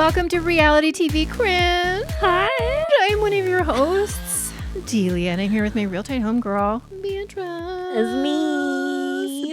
welcome to Reality TV Cringe. Hi. I'm one of your hosts, Delia, and I'm here with my real-time homegirl, Beatrice. It's me.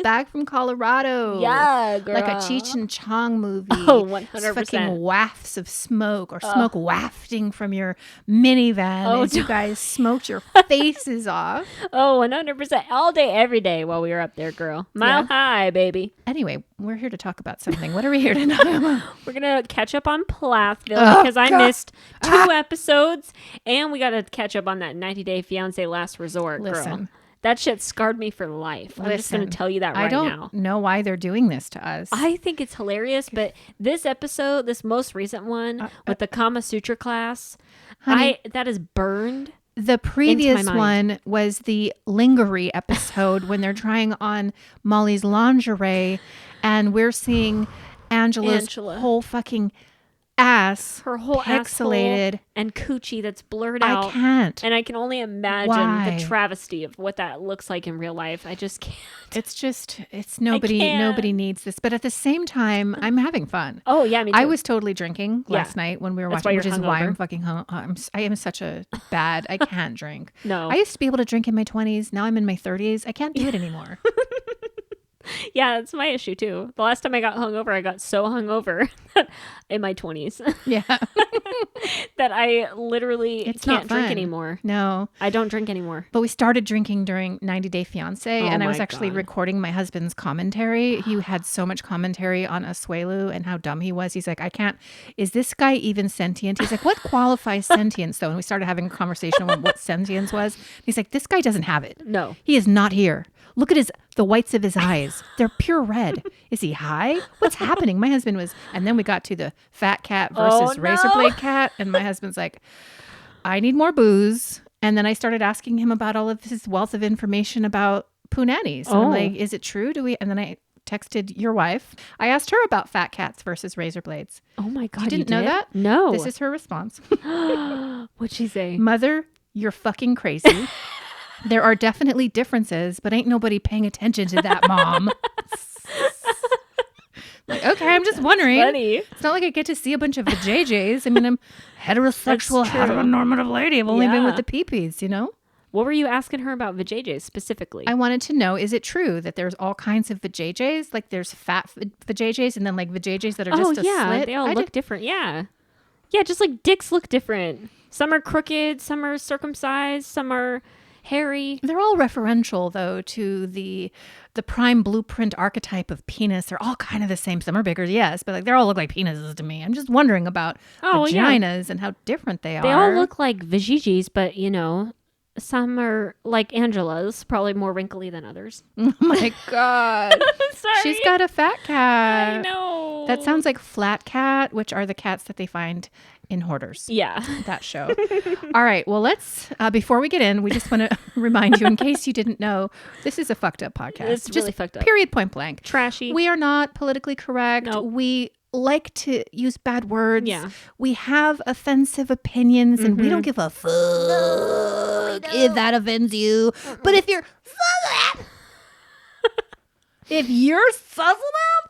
Back from Colorado. Yeah, girl. Like a Cheech and Chong movie. Oh, 100%. Just fucking wafts of smoke or smoke wafting from your minivan as you guys smoked your faces off. Oh, 100%. All day, every day while we were up there, girl. Mile high, baby. Anyway, we're here to talk about something. What are we here to talk about? We're going to catch up on Plathville because I missed 2 episodes, and we got to catch up on that 90 Day Fiance Last Resort, girl. Listen. That shit scarred me for life. I'm just going to tell you that right now. I don't know why they're doing this to us. I think it's hilarious, but this episode, this most recent one with the Kama Sutra class, honey, that is burned. The previous one was the lingerie episode when they're trying on Molly's lingerie and we're seeing Angela. Whole fucking ass, her whole pixelated and coochie that's blurred out. I can't. And I can only imagine the travesty of what that looks like in real life. I just can't. It's nobody needs this. But at the same time, I'm having fun. Oh yeah, me too. I was totally drinking last night when we were watching, which is why I'm fucking home. I am such a bad, I can't drink. No. I used to be able to drink in my 20s. Now I'm in my 30s. I can't do it anymore. Yeah, that's my issue too. The last time I got hungover, I got so hungover in my 20s. Yeah. that I literally can't drink anymore. No. I don't drink anymore. But we started drinking during 90 Day Fiance, and I was actually recording my husband's commentary. He had so much commentary on Asuelu and how dumb he was. He's like, is this guy even sentient? He's like, what qualifies sentience though? And we started having a conversation on what sentience was. He's like, this guy doesn't have it. No. He is not here. Look at the whites of his eyes. They're pure red. Is he high? What's happening? My husband was, and then we got to the fat cat versus razor blade cat. And my husband's like, I need more booze. And then I started asking him about all of his wealth of information about punani's. And I'm like, is it true? And then I texted your wife. I asked her about fat cats versus razor blades. Oh my God. You didn't know that? No. This is her response. What'd she say? Mother, you're fucking crazy. There are definitely differences, but ain't nobody paying attention to that, Mom. Like, okay, I'm just wondering. It's not like I get to see a bunch of vajayjays. I mean, I'm heterosexual, heteronormative lady. I've only been with the peepees, you know? What were you asking her about vajayjays specifically? I wanted to know, is it true that there's all kinds of vajayjays? Like there's fat vajayjays and then like vajayjays that are just a slit? They all look different. Yeah. Yeah, just like dicks look different. Some are crooked, some are circumcised, some are hairy. They're all referential though to the prime blueprint archetype of penis. They're all kind of the same. Some are bigger, yes, but like they all look like penises to me. I'm just wondering about vaginas and how different they are. They all look like vajayjays, but you know, some are like Angela's, probably more wrinkly than others. Oh my God. Sorry. She's got a fat cat. I know. That sounds like flat cat, which are the cats that they find in Hoarders. Yeah. That show. All right. Well, let's, before we get in, we just want to remind you, in case you didn't know, this is a fucked up podcast. It's really fucked up. Period, point blank. Trashy. We are not politically correct. Nope. We like to use bad words. Yeah. We have offensive opinions and we don't give a fuck if that offends you. But if you're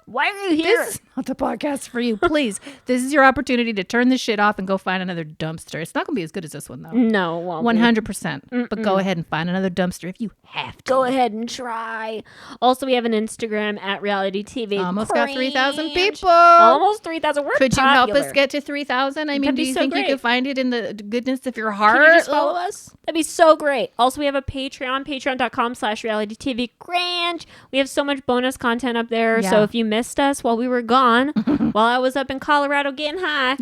why are you here? This is not the podcast for you. Please, this is your opportunity to turn this shit off and go find another dumpster. It's not going to be as good as this one, though. No, it won't 100%. But go ahead and find another dumpster if you have to. Go ahead and try. Also, we have an Instagram at Reality TV. Almost got 3,000 people. Almost 3,000. We're Could popular. you help us get to 3,000? I mean, do you think you could find it in the goodness of your heart? Can you just follow us? That'd be so great. Also, we have a Patreon, patreon.com/realitytv cringe. We have so much bonus content up there. Yeah. So if you missed us while we were gone, while I was up in Colorado getting high,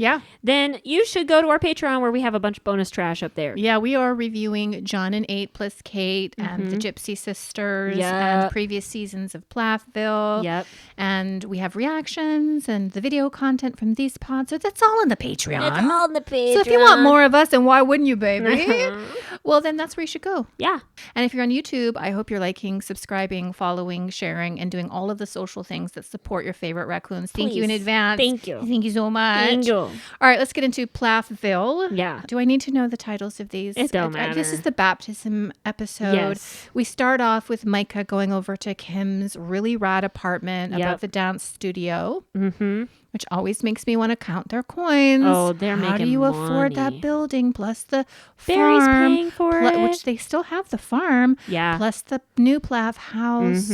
then you should go to our Patreon where we have a bunch of bonus trash up there. Yeah, we are reviewing John and 8 plus Kate and the Gypsy Sisters and previous seasons of Plathville. Yep. And we have reactions and the video content from these pods. So that's all in the Patreon. It's all in the Patreon. So if you want more of us, and why wouldn't you, baby? Well, then that's where you should go. Yeah. And if you're on YouTube, I hope you're liking, subscribing, following, sharing, and doing all of the social things that support your favorite raccoons. Thank you in Please. advance. Thank you. Thank you so much. Thank you. All right, let's get into Plathville. Yeah. Do I need to know the titles of these? It don't matter. This is the baptism episode. Yes. We start off with Micah going over to Kim's really rad apartment above the dance studio, which always makes me want to count their coins. Oh, they're How making do you money. afford that building plus the Barry's farm, paying for it. which they still have the farm, Yeah. plus the new Plath house.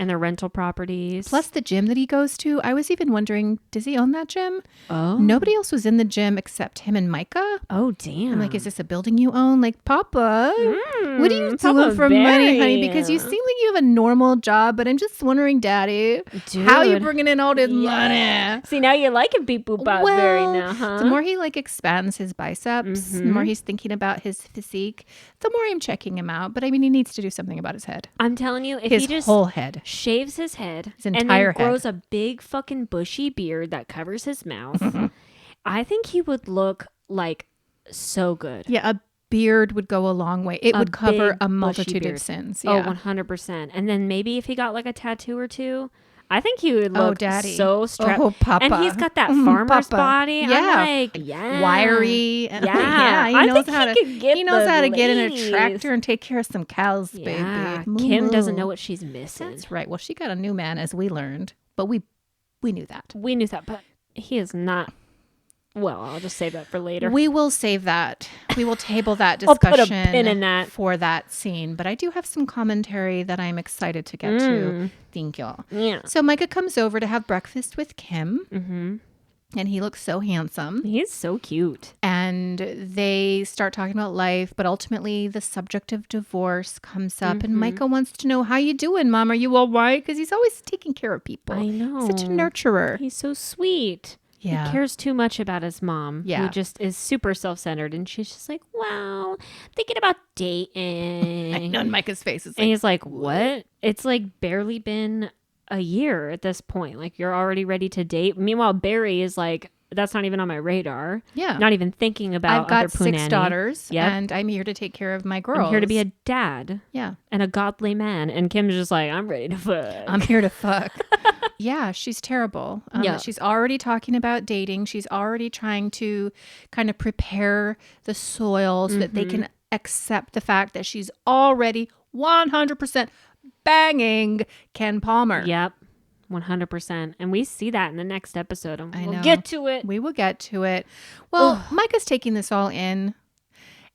And the rental properties. Plus the gym that he goes to. I was even wondering, does he own that gym? Oh. Nobody else was in the gym except him and Micah. Oh, damn. I'm like, is this a building you own? Like, Papa, what are you Papa doing for money, honey? Barry. Because you seem like you have a normal job, but I'm just wondering, Daddy, how are you Dude. bringing in all this money? See, now you like a beep boop bop Barry now, huh? The more he like expands his biceps, the more he's thinking about his physique, the more I'm checking him out. But I mean, he needs to do something about his head. I'm telling you, if His he just whole head. shaves his head His and entire then grows a big fucking bushy beard that covers his mouth, I think he would look like so good. Yeah, a beard would go a long way. It would cover big, a bushy multitude beard. of sins. Oh, Yeah. 100%. And then maybe if he got like a tattoo or two, I think he would look Daddy. so strapped. Oh, Papa. And he's got that farmer's Papa. body. Yeah. I'm like, yeah. Wiry. Yeah. He I knows think how he to could get He knows the how to get in a ladies. tractor and take care of some cows, Yeah. baby. Kim Moo. doesn't know what she's missing. That's right. Well, she got a new man, as we learned, but we knew that. We knew that, but he is not. Well, I'll just save that for later. We will save that. We will table that I'll discussion put a pin in that. for that scene. But I do have some commentary that I'm excited to get to. Thank y'all. Yeah. So Micah comes over to have breakfast with Kim. And he looks so handsome. He's so cute. And they start talking about life, but ultimately the subject of divorce comes up. And Micah wants to know, how you doing, Mom? Are you all right? Because he's always taking care of people. I know. Such a nurturer. He's so sweet. Yeah. He cares too much about his mom, Yeah. who just is super self-centered. And she's just like, wow, thinking about dating. I know, and Micah's face is And like, he's like, what? It's like barely been a year at this point. Like, you're already ready to date. Meanwhile, Barry is like, that's not even on my radar. yeah. Not even thinking about I've got other 6 punani. daughters, Yep. and I'm here to take care of my girls. I'm here to be a dad yeah. and a godly man. And Kim's just like, I'm ready to fuck. I'm here to fuck. Yeah, she's terrible. Yeah. She's already talking about dating. She's already trying to kind of prepare the soil so that they can accept the fact that she's already 100% banging Ken Palmer. Yep. 100%. And we see that in the next episode. And I we'll know. get to it. We will get to it. Well, Micah's taking this all in,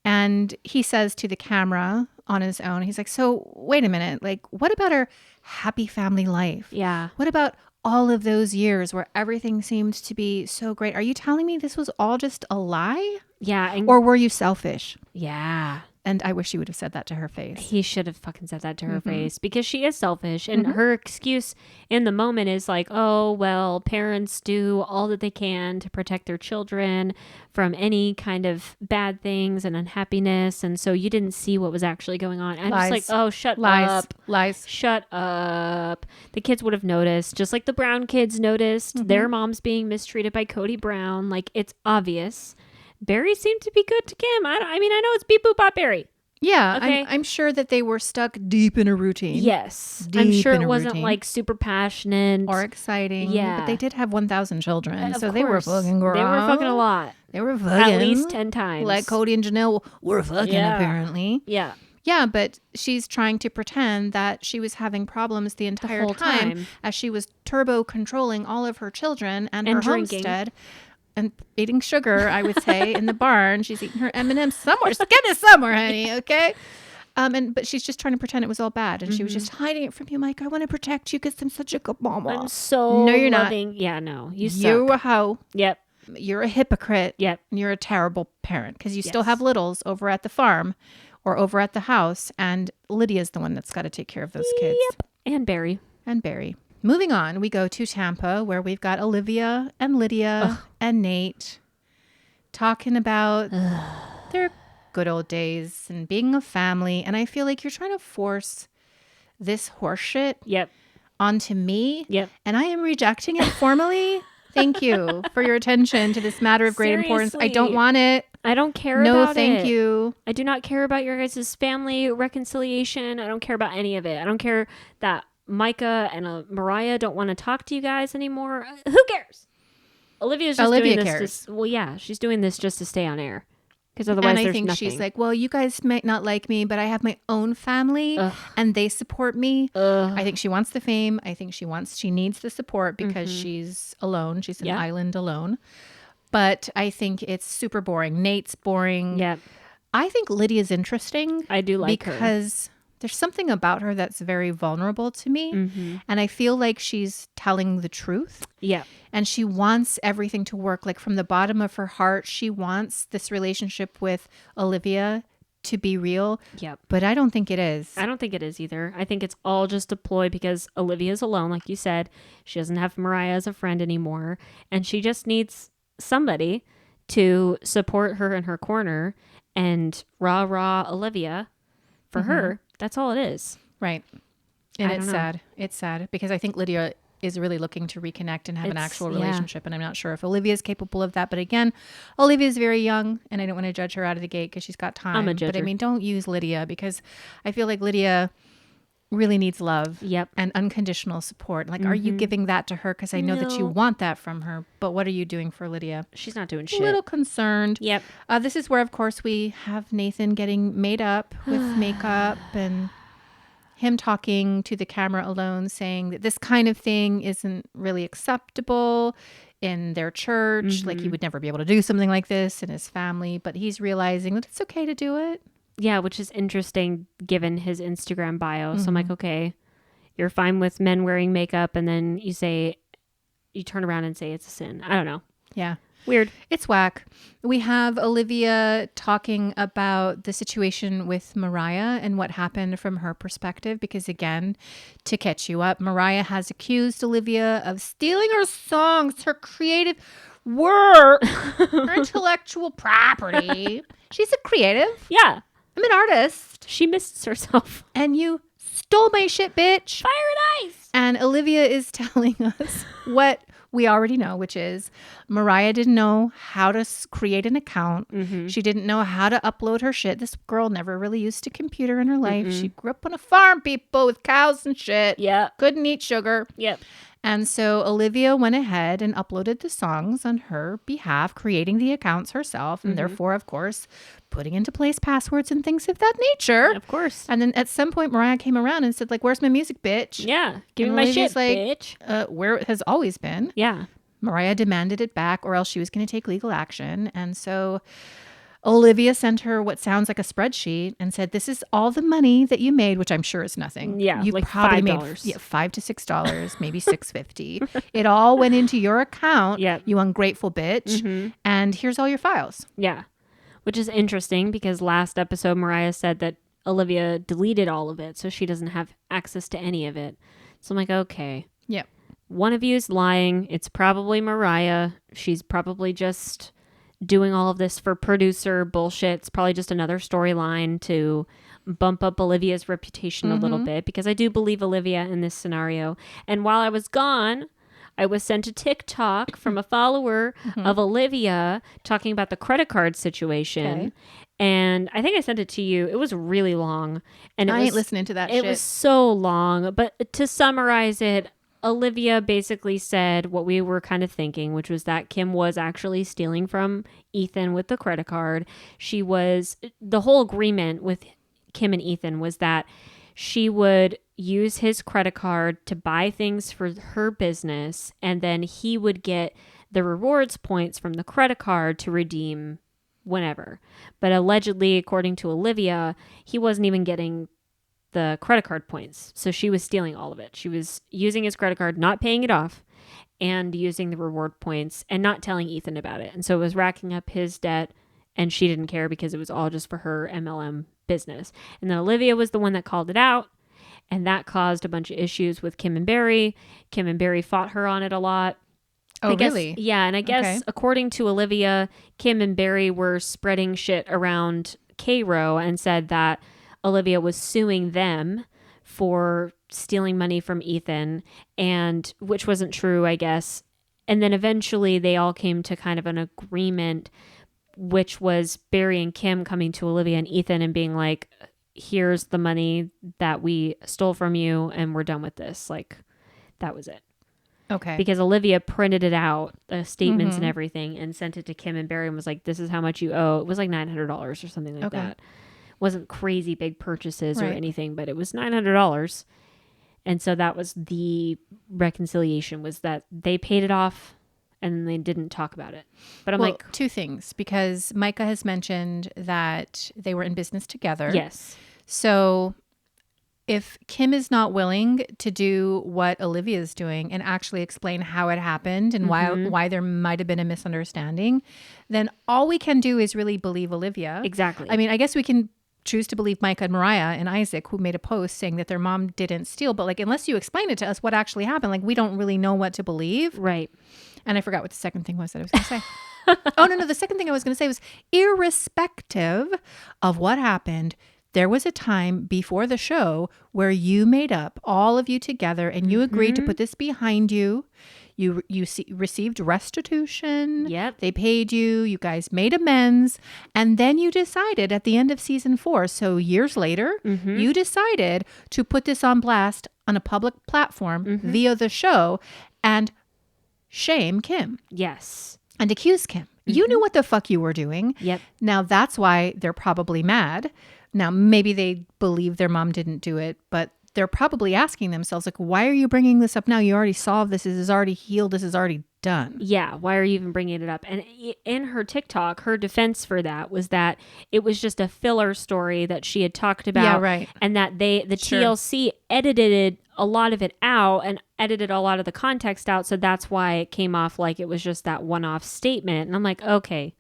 and he says to the camera on his own, he's like, so wait a minute, like, what about our happy family life? Yeah. What about all of those years where everything seemed to be so great? Are you telling me this was all just a lie? Yeah. And Or were you selfish? yeah. And I wish you would have said that to her face. He should have fucking said that to her face, because she is selfish. And her excuse in the moment is like, oh, well, parents do all that they can to protect their children from any kind of bad things and unhappiness. And so you didn't see what was actually going on. I'm Lies. just like, oh, shut Lies. up. Lies. Shut up. The kids would have noticed, just like the Brown kids noticed their moms being mistreated by Cody Brown. Like, it's obvious. Barry seemed to be good to Kim. I mean, I know it's beep boop bop Barry. Yeah, Okay. I'm sure that they were stuck deep in a routine. Yes. I'm Deep sure in it a wasn't routine. like super passionate Or exciting. Yeah. But they did have 1,000 children. Of So they were course. fucking around. They were fucking a lot. They were fucking. At least 10 times. Like Cody and Janelle were fucking, Yeah. apparently. Yeah. Yeah, but she's trying to pretend that she was having problems the entire whole time time. as she was turbo controlling all of her children and her drinking. homestead and eating sugar, I would say, in the barn. She's eating her M&Ms somewhere. Get it somewhere, honey, okay? But she's just trying to pretend it was all bad, and she was just hiding it from you, Mike. I want to protect you because I'm such a good mama. I'm so No, you're not. loving. Yeah, no. You You're suck. a hoe. Yep. You're a hypocrite. Yep. And you're a terrible parent because you still Yes. have littles over at the farm or over at the house, and Lydia's the one that's got to take care of those kids. Yep. And Barry. And Barry. Moving on, we go to Tampa, where we've got Olivia and Lydia and Nate talking about their good old days and being a family. And I feel like you're trying to force this horseshit Yep. onto me. Yep. And I am rejecting it formally. Thank you for your attention to this matter of great importance. I don't Seriously. want it. I don't care No, about thank it. you. I do not care about your guys' family reconciliation. I don't care about any of it. I don't care that Micah and Mariah don't want to talk to you guys anymore. Who cares? Olivia doing this. Cares. Well, yeah, she's doing this just to stay on air. Because otherwise, and I there's think nothing. she's like, well, you guys might not like me, but I have my own family and they support me. I think she wants the fame. I think she needs the support because she's alone. She's an island alone. But I think it's super boring. Nate's boring. Yeah. I think Lydia's interesting. I do like her. Because there's something about her that's very vulnerable to me. And I feel like she's telling the truth. Yeah. And she wants everything to work. Like from the bottom of her heart, she wants this relationship with Olivia to be real. Yep. But I don't think it is. I don't think it is either. I think it's all just a ploy because Olivia's alone, like you said. She doesn't have Mariah as a friend anymore. And she just needs somebody to support her in her corner and rah Olivia for her. That's all it is. Right. And it's sad. It's sad because I think Lydia is really looking to reconnect and have an actual relationship. And I'm not sure if Olivia is capable of that. But again, Olivia is very young and I don't want to judge her out of the gate because she's got time. I'm a judger. But I mean, don't use Lydia because I feel like Lydia really needs love and unconditional support. Like, are you giving that to her? Because I know that you want that from her. But what are you doing for Lydia? She's not doing shit. A little concerned. Yep. This is where, of course, we have Nathan getting made up with makeup and him talking to the camera alone, saying that this kind of thing isn't really acceptable in their church. Like he would never be able to do something like this in his family, but he's realizing that it's okay to do it. Yeah, which is interesting given his Instagram bio. So I'm like, okay, you're fine with men wearing makeup and then you turn around and say it's a sin. I don't know. Yeah. Weird. It's whack. We have Olivia talking about the situation with Mariah and what happened from her perspective. Because again, to catch you up, Mariah has accused Olivia of stealing her songs, her creative work, her intellectual property. She's a creative. Yeah. I'm an artist. She misses herself. And you stole my shit, bitch. Fire and ice. And Olivia is telling us what we already know, which is Mariah didn't know how to create an account. She didn't know how to upload her shit. This girl never really used a computer in her life. She grew up on a farm, people, with cows and shit. Yeah. Couldn't eat sugar. Yep. And so Olivia went ahead and uploaded the songs on her behalf, creating the accounts herself, and therefore, of course, putting into place passwords and things of that nature. Of course. And then at some point, Mariah came around and said, like, where's my music, bitch? Yeah. Give And me my Olivia's shit, like, bitch. Where it has always been. Yeah. Mariah demanded it back or else she was going to take legal action. And so Olivia sent her what sounds like a spreadsheet and said, this is all the money that you made, which I'm sure is nothing. Yeah, you like probably $5. made $5 to $6, maybe $6.50. It all went into your account, you ungrateful bitch. And here's all your files. Yeah. Which is interesting because last episode, Mariah said that Olivia deleted all of it, so she doesn't have access to any of it. So I'm like, okay. Yep. One of you is lying. It's probably Mariah. She's probably just doing all of this for producer bullshit. It's probably just another storyline to bump up Olivia's reputation a little bit, because I do believe Olivia in this scenario. And while I was gone, I was sent a TikTok from a follower of Olivia talking about the credit card situation. Okay. And I think I sent it to you. It was really long. And I ain't listening to that shit. It was so long. But to summarize it, Olivia basically said what we were kind of thinking, which was that Kim was actually stealing from Ethan with the credit card. The whole agreement with Kim and Ethan was that she would use his credit card to buy things for her business, and then he would get the rewards points from the credit card to redeem whenever. But allegedly, according to Olivia, he wasn't even getting the credit card points. So she was stealing all of it. She was using his credit card, not paying it off, and using the reward points and not telling Ethan about it. And so it was racking up his debt, and she didn't care because it was all just for her MLM business. And then Olivia was the one that called it out, and that caused a bunch of issues with Kim and Barry. Kim and Barry fought her on it a lot. Oh, really? Yeah, and I guess according to Olivia, Kim and Barry were spreading shit around K-Row and said that Olivia was suing them for stealing money from Ethan, and which wasn't true, I guess. And then eventually they all came to kind of an agreement, which was Barry and Kim coming to Olivia and Ethan and being like, here's the money that we stole from you and we're done with this. Like, that was it. Okay. Because Olivia printed it out, the statements and everything, and sent it to Kim and Barry and was like, this is how much you owe. It was like $900 or something like that. Wasn't crazy big purchases or anything, but it was $900. And so that was the reconciliation, was that they paid it off and they didn't talk about it. But I'm like, two things, because Micah has mentioned that they were in business together. Yes. So if Kim is not willing to do what Olivia is doing and actually explain how it happened and why there might have been a misunderstanding, then all we can do is really believe Olivia. Exactly. I mean, I guess we can choose to believe Micah and Mariah and Isaac, who made a post saying that their mom didn't steal. But like, unless you explain it to us what actually happened, like, we don't really know what to believe. Right. And I forgot what the second thing was that I was going to say. Oh, no. The second thing I was going to say was, irrespective of what happened, there was a time before the show where you made up, all of you together, and you agreed to put this behind you. You received restitution. Yep. They paid you. You guys made amends. And then you decided at the end of season 4, so years later, you decided to put this on blast on a public platform via the show and shame Kim. Yes. And accuse Kim. You knew what the fuck you were doing. Yep. Now that's why they're probably mad. Now, maybe they believe their mom didn't do it, but they're probably asking themselves, like, why are you bringing this up now? You already solved this. This is already healed. This is already done. Yeah. Why are you even bringing it up? And in her TikTok, her defense for that was that it was just a filler story that she had talked about. Yeah, right. And that the TLC edited a lot of it out and edited a lot of the context out. So that's why it came off like it was just that one-off statement. And I'm like, okay.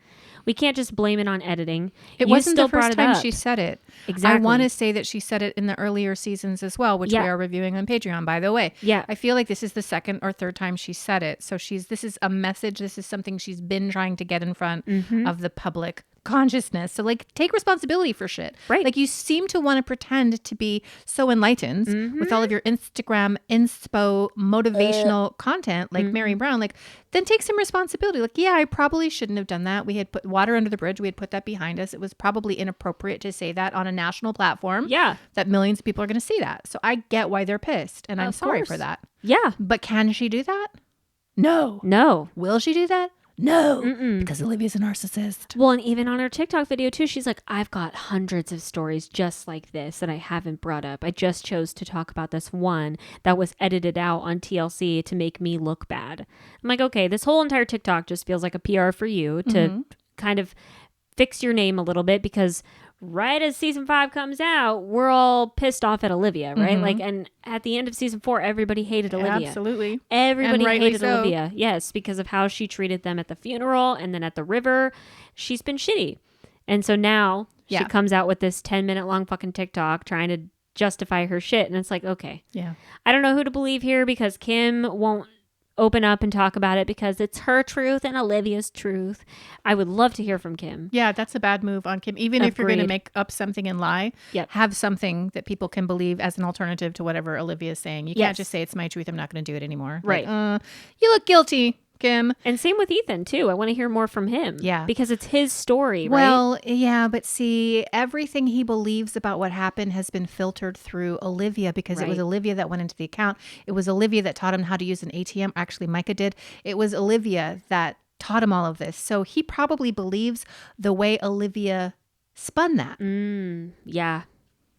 We can't just blame it on editing. It wasn't the first time she said it. Exactly. I want to say that she said it in the earlier seasons as well, which we are reviewing on Patreon, by the way. Yeah. I feel like this is the second or third time she said it. So this is a message. This is something she's been trying to get in front of the public consciousness. So like, take responsibility for shit. Right. Like, you seem to want to pretend to be so enlightened with all of your Instagram inspo motivational content, like Mary Brown. Like, then take some responsibility. Like, yeah, I probably shouldn't have done that. We had put water under the bridge. We had put that behind us. It was probably inappropriate to say that on a national platform. Yeah. That millions of people are going to see that. So I get why they're pissed, and I'm sorry for that. Yeah. But can she do that? No. No. Will she do that? No, because Olivia's a narcissist. Well, and even on her TikTok video too, she's like, I've got hundreds of stories just like this that I haven't brought up. I just chose to talk about this one that was edited out on TLC to make me look bad. I'm like, okay, this whole entire TikTok just feels like a PR for you to kind of fix your name a little bit, because right as season 5 comes out, we're all pissed off at Olivia, right? Like, and at the end of season 4, everybody hated Olivia. Absolutely. Everybody hated so. Olivia. Yes, because of how she treated them at the funeral and then at the river. She's been shitty. And so now she comes out with this 10-minute long fucking TikTok trying to justify her shit. And it's like, okay. Yeah. I don't know who to believe here, because Kim won't open up and talk about it because it's her truth and Olivia's truth. I would love to hear from Kim. Yeah, that's a bad move on Kim. Even if you're going to make up something and lie, have something that people can believe as an alternative to whatever Olivia is saying. You can't just say it's my truth, I'm not going to do it anymore. Right. Like, you look guilty, Kim. And same with Ethan too. I want to hear more from him. Yeah. Because it's his story, right? Well, yeah, but see, everything he believes about what happened has been filtered through Olivia, because it was Olivia that went into the account. It was Olivia that taught him how to use an ATM. Actually, Micah did. It was Olivia that taught him all of this. So he probably believes the way Olivia spun that. Yeah.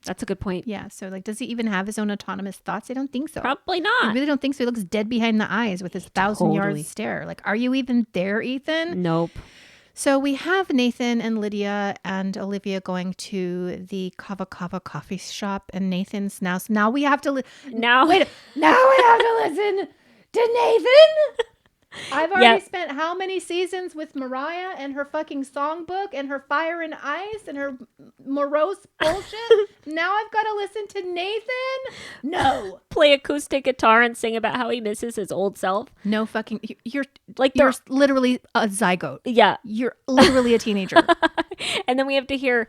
That's a good point. Yeah. So, like, does he even have his own autonomous thoughts? I don't think so. Probably not. I really don't think so. He looks dead behind the eyes with his 1,000-yard stare. Like, are you even there, Ethan? Nope. So we have Nathan and Lydia and Olivia going to the Kava Kava coffee shop, and Nathan's now we have to now we have to listen to Nathan. I've already spent how many seasons with Mariah and her fucking songbook and her fire and ice and her morose bullshit. Now I've got to listen to Nathan? No. Play acoustic guitar and sing about how he misses his old self. No fucking... You're literally a zygote. Yeah. You're literally a teenager. And then we have to hear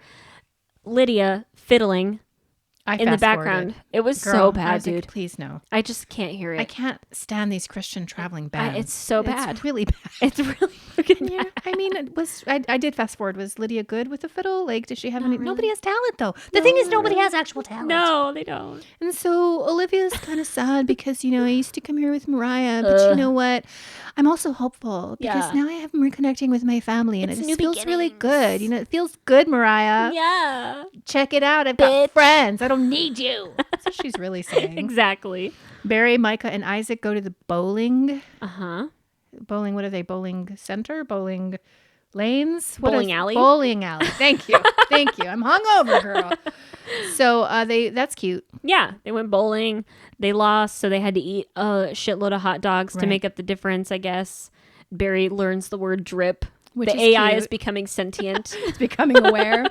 Lydia fiddling in the background. It was so bad, dude. Like, please no. I just can't hear it. I can't stand these Christian traveling bands. It's so bad. It's really bad. It's really fucking bad. I mean, it was. I did fast forward. Was Lydia good with the fiddle? Like, does she have any? Really. Nobody has talent though. The thing is, nobody has actual talent. No, they don't. And so Olivia's kind of sad because I used to come here with Mariah, but you know what? I'm also hopeful because now I have reconnecting with my family, and it just feels really good. It feels good, Mariah. Yeah. Check it out. I've got friends. I don't need you. That's what she's really saying. Exactly. Barry, Micah, and Isaac go to the bowling. Bowling, what are they? Bowling center? Bowling lanes? Bowling alley? Bowling alley. Thank you. Thank you. I'm hungover, girl. So that's cute. Yeah. They went bowling. They lost, so they had to eat a shitload of hot dogs to make up the difference, I guess. Barry learns the word drip. Which the AI is becoming sentient. It's becoming aware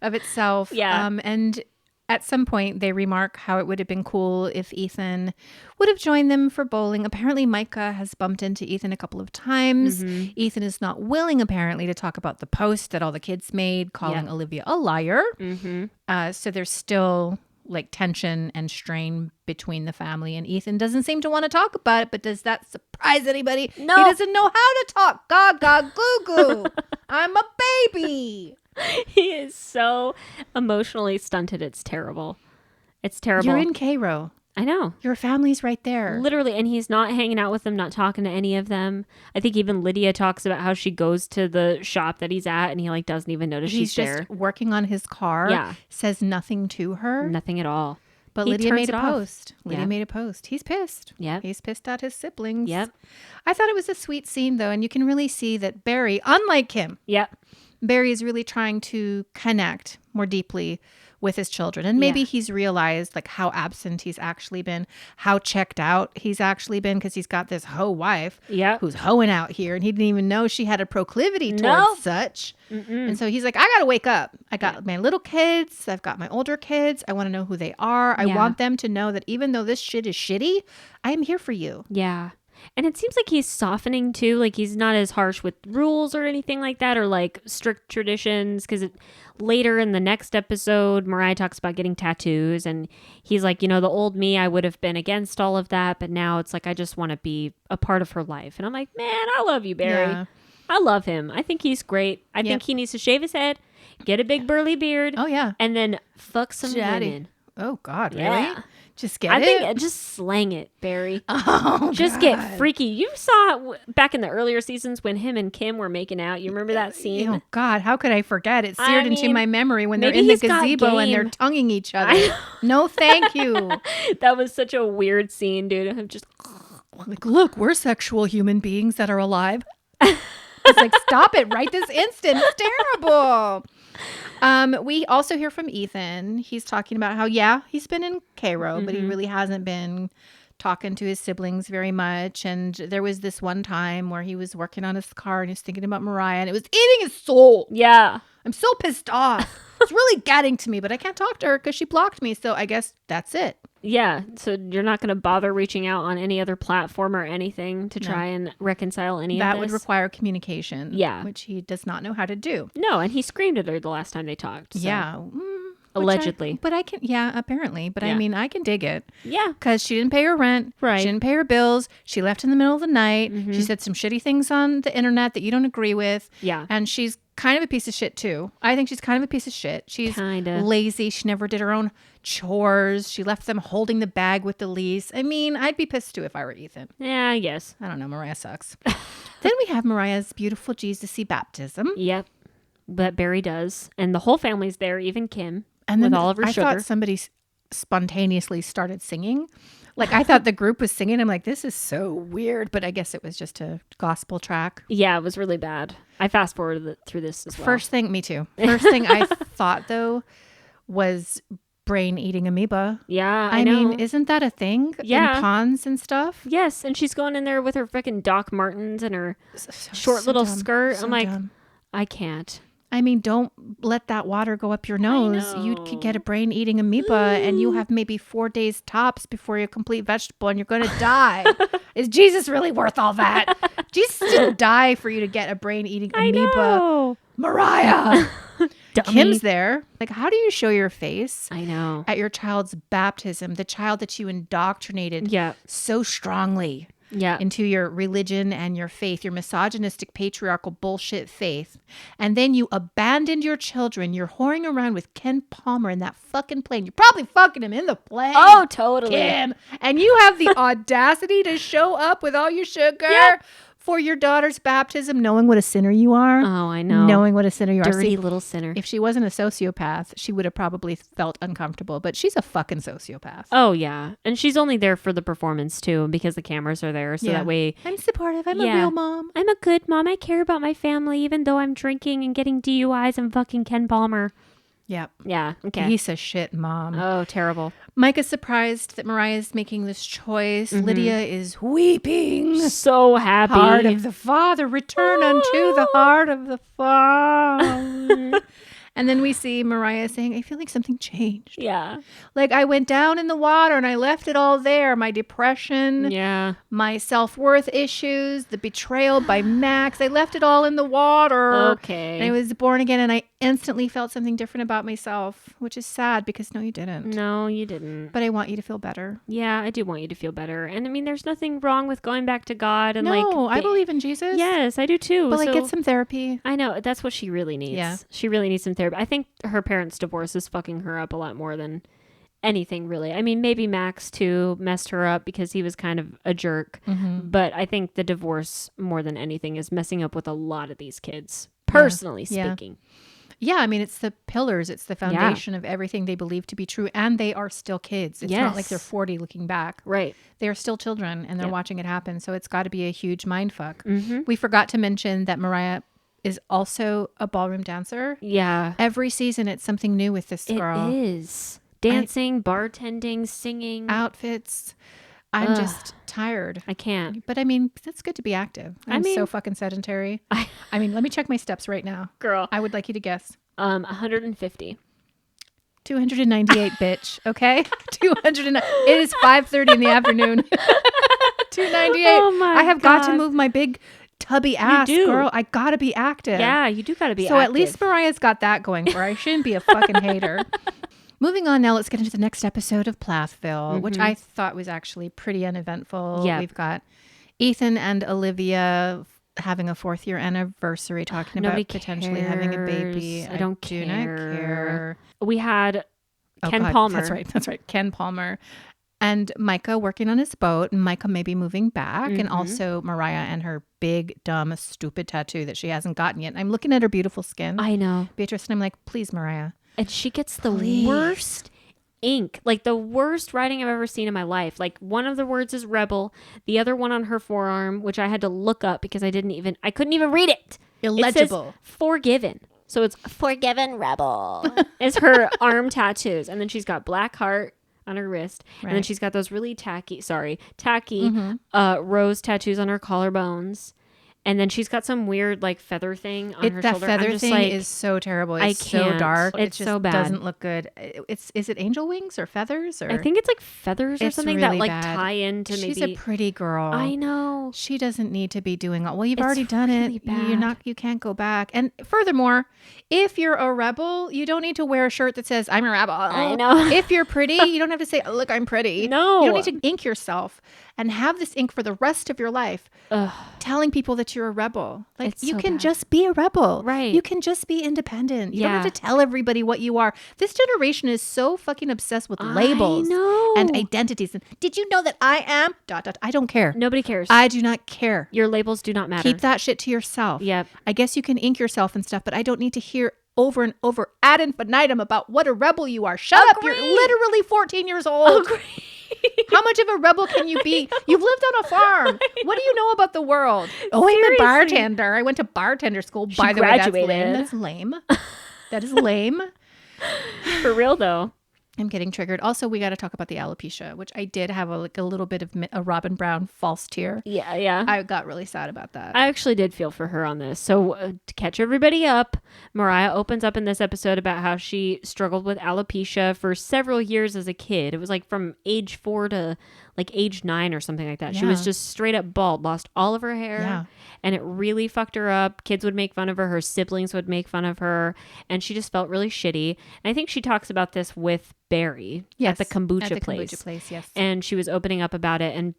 of itself. Yeah. And at some point, they remark how it would have been cool if Ethan would have joined them for bowling. Apparently, Micah has bumped into Ethan a couple of times. Ethan is not willing, apparently, to talk about the post that all the kids made, calling Olivia a liar. So there's still tension and strain between the family, and Ethan doesn't seem to want to talk about it. But does that surprise anybody? No. He doesn't know how to talk. Gaga goo goo. I'm a baby. He is so emotionally stunted. It's terrible. It's terrible. You're in Cairo. I know. Your family's right there. Literally. And he's not hanging out with them, not talking to any of them. I think even Lydia talks about how she goes to the shop that he's at and he doesn't even notice she's there. He's just working on his car. Yeah. Says nothing to her. Nothing at all. But Lydia made a post. Lydia made a post. He's pissed. Yep. He's pissed at his siblings. Yep. I thought it was a sweet scene though. And you can really see that Barry, unlike him. Yep. Barry is really trying to connect more deeply with his children. And maybe he's realized how absent he's actually been, how checked out he's actually been because he's got this hoe wife who's hoeing out here. And he didn't even know she had a proclivity towards such. And so he's like, I got to wake up. I got my little kids. I've got my older kids. I want to know who they are. I want them to know that even though this shit is shitty, I am here for you. Yeah. And it seems like he's softening too. He's not as harsh with rules or anything like that, or strict traditions. Because later in the next episode, Mariah talks about getting tattoos. And he's like, the old me, I would have been against all of that. But now it's I just want to be a part of her life. And I'm like, man, I love you, Barry. Yeah. I love him. I think he's great. I think he needs to shave his head, get a big burly beard. Oh, yeah. And then fuck some women. Oh, God, really? Yeah. Just get it? Just slang it, Barry. Oh, just God. get freaky. You saw back in the earlier seasons when him and Kim were making out. You remember that scene? Oh, God. How could I forget? It seared into my memory when they're in the gazebo and they're tonguing each other. No, thank you. That was such a weird scene, dude. I'm just look, we're sexual human beings that are alive. It's stop it right this instant. It's terrible. We also hear from Ethan. He's talking about how, he's been in Cairo, but he really hasn't been talking to his siblings very much. And there was this one time where he was working on his car and he's thinking about Mariah and it was eating his soul. Yeah. I'm so pissed off. It's really getting to me, but I can't talk to her because she blocked me. So I guess that's it. Yeah. So you're not going to bother reaching out on any other platform or anything to try and reconcile any of this? That would require communication. Yeah. Which he does not know how to do. No. And he screamed at her the last time they talked. So. Yeah. Allegedly. Apparently. But I mean, I can dig it. Yeah. Because she didn't pay her rent. Right. She didn't pay her bills. She left in the middle of the night. She said some shitty things on the internet that you don't agree with. Yeah. And she's kind of a piece of shit too. I think she's kind of a piece of shit. She's lazy. She never did her own chores. She left them holding the bag with the lease. I mean, I'd be pissed too if I were Ethan. Yeah, I guess. I don't know. Mariah sucks. Then we have Mariah's beautiful Jesus-y baptism. Yep. That Barry does. And the whole family's there, even Kim. And then with all of her sugar. I thought somebody spontaneously started singing. I thought the group was singing. I'm like, this is so weird. But I guess it was just a gospel track. Yeah, it was really bad. I fast forwarded through this as well. Me too. First thing I thought, though, was brain eating amoeba. Yeah, I mean, isn't that a thing? Yeah. In ponds and stuff? Yes, and she's going in there with her freaking Doc Martens and her short little skirt. So I'm like, dumb. I can't. I mean, don't let that water go up your nose. You could get a brain-eating amoeba and you have maybe 4 days tops before you're a complete vegetable and you're going to die. Is Jesus really worth all that? Jesus didn't die for you to get a brain-eating amoeba. I know. Mariah! dummy. Kim's there. Like, how do you show your face I know. at your child's baptism, the child that you indoctrinated Yeah. so strongly into your religion and your faith, your misogynistic, patriarchal bullshit faith, and then you abandoned your children. You're whoring around with Ken Palmer in that fucking plane. You're probably fucking him in the plane. Oh, totally. Kim. And you have the audacity to show up with all your sugar for your daughter's baptism, knowing what a sinner you are. Oh, I know. Knowing what a sinner you are. Dirty little sinner. If she wasn't a sociopath, she would have probably felt uncomfortable, but she's a fucking sociopath. Oh, yeah. And she's only there for the performance, too, because the cameras are there. So that way... I'm supportive. I'm a real mom. I'm a good mom. I care about my family, even though I'm drinking and getting DUIs and fucking Ken Palmer. Yep. Yeah. Okay. Piece of shit, mom. Oh, terrible. Micah's surprised that Mariah's making this choice. Lydia is weeping. So happy. Heart of the Father, return unto the heart of the Father. And then we see Mariah saying, I feel like something changed. Yeah. Like I went down in the water and I left it all there. My depression. Yeah. My self-worth issues. The betrayal by Max. I left it all in the water. Okay. And I was born again and I instantly felt something different about myself, which is sad because no, you didn't. No, you didn't. But I want you to feel better. Yeah, I do want you to feel better. And I mean, there's nothing wrong with going back to God. And No, I believe in Jesus. Yes, I do too. But like get some therapy. I know. That's what she really needs. Yeah. She really needs some therapy. I think her parents' divorce is fucking her up a lot more than anything, really. I mean, maybe Max, too, messed her up because he was kind of a jerk. But I think the divorce, more than anything, is messing up with a lot of these kids, personally speaking. Yeah, I mean, it's the pillars. It's the foundation of everything they believe to be true. And they are still kids. It's not like they're 40 looking back. Right. They are still children and they're watching it happen. So it's got to be a huge mind fuck. We forgot to mention that Mariah is also a ballroom dancer. Yeah. Every season, it's something new with this girl. It is. Dancing, bartending, singing. Outfits. I'm just tired. I can't. But I mean, it's good to be active. I'm so fucking sedentary. I mean, let me check my steps right now. Girl. I would like you to guess. 150. 298, bitch. Okay? 200. It is 5:30 in the afternoon. 298. Oh my I have got to move my big tubby ass, do. girl. I gotta be active. Yeah, you do gotta be So active. at least Mariah's got that going for her. I shouldn't be a fucking hater. Moving on now, let's get into the next episode of Plathville, which I thought was actually pretty uneventful. Yeah. We've got Ethan and Olivia having a 4th year anniversary, talking about potentially having a baby. I don't do not care. We had Ken God, Palmer. That's right. Ken Palmer. And Micah working on his boat. Micah maybe moving back. And also Mariah and her big, dumb, stupid tattoo that she hasn't gotten yet. I'm looking at her beautiful skin. I know. Beatrice, and I'm like, please, Mariah. And she gets the worst ink, like the worst writing I've ever seen in my life. Like one of the words is rebel. The other one on her forearm, which I had to look up because I couldn't even read it. Illegible. It says forgiven. So it's forgiven rebel. It's her arm tattoos. And then she's got black heart on her wrist. Right. And then she's got those really tacky rose tattoos on her collarbones. And then she's got some weird like feather thing on her that shoulder. Feather I'm just thing like, is so terrible. It's I so can't. dark. It's it just so bad. Doesn't look good. Is it angel wings or feathers? Or I think it's like feathers or something really that like bad. tie into She's maybe. a pretty girl. I know. She doesn't need to be doing all. Well, you've It's already done really it. bad. You can't go back. And furthermore, if you're a rebel, you don't need to wear a shirt that says I'm a rebel. I know. If you're pretty, you don't have to say, look, I'm pretty. No. You don't need to ink yourself and have this ink for the rest of your life. Ugh. Telling people that you're a rebel. Like It's you so can bad. just be a rebel. Right. You can just be independent. You don't Yeah. have to tell everybody what you are. This generation is so fucking obsessed with labels I know. and identities. And did you know that I am ... I don't care. Nobody cares. I do not care. Your labels do not matter. Keep that shit to yourself. Yep. I guess you can ink yourself and stuff, but I don't need to hear over and over ad infinitum about what a rebel you are. Shut up. You're literally 14 years old. How much of a rebel can you be? You've lived on a farm. What do you know about the world? Oh, I'm a Seriously. bartender. I went to bartender school. By the way, graduated. that's lame. That is lame. For real though. I'm getting triggered. Also, we got to talk about the alopecia, which I did have a little bit of a Robin Brown false tear. Yeah. I got really sad about that. I actually did feel for her on this. So to catch everybody up, Mariah opens up in this episode about how she struggled with alopecia for several years as a kid. It was like from age 4 to like age 9 or something like that. She was just straight up bald, lost all of her hair, and it really fucked her up. Kids would make fun of her. Her siblings would make fun of her, and she just felt really shitty. And I think she talks about this with Barry at the kombucha place. Yes. And she was opening up about it and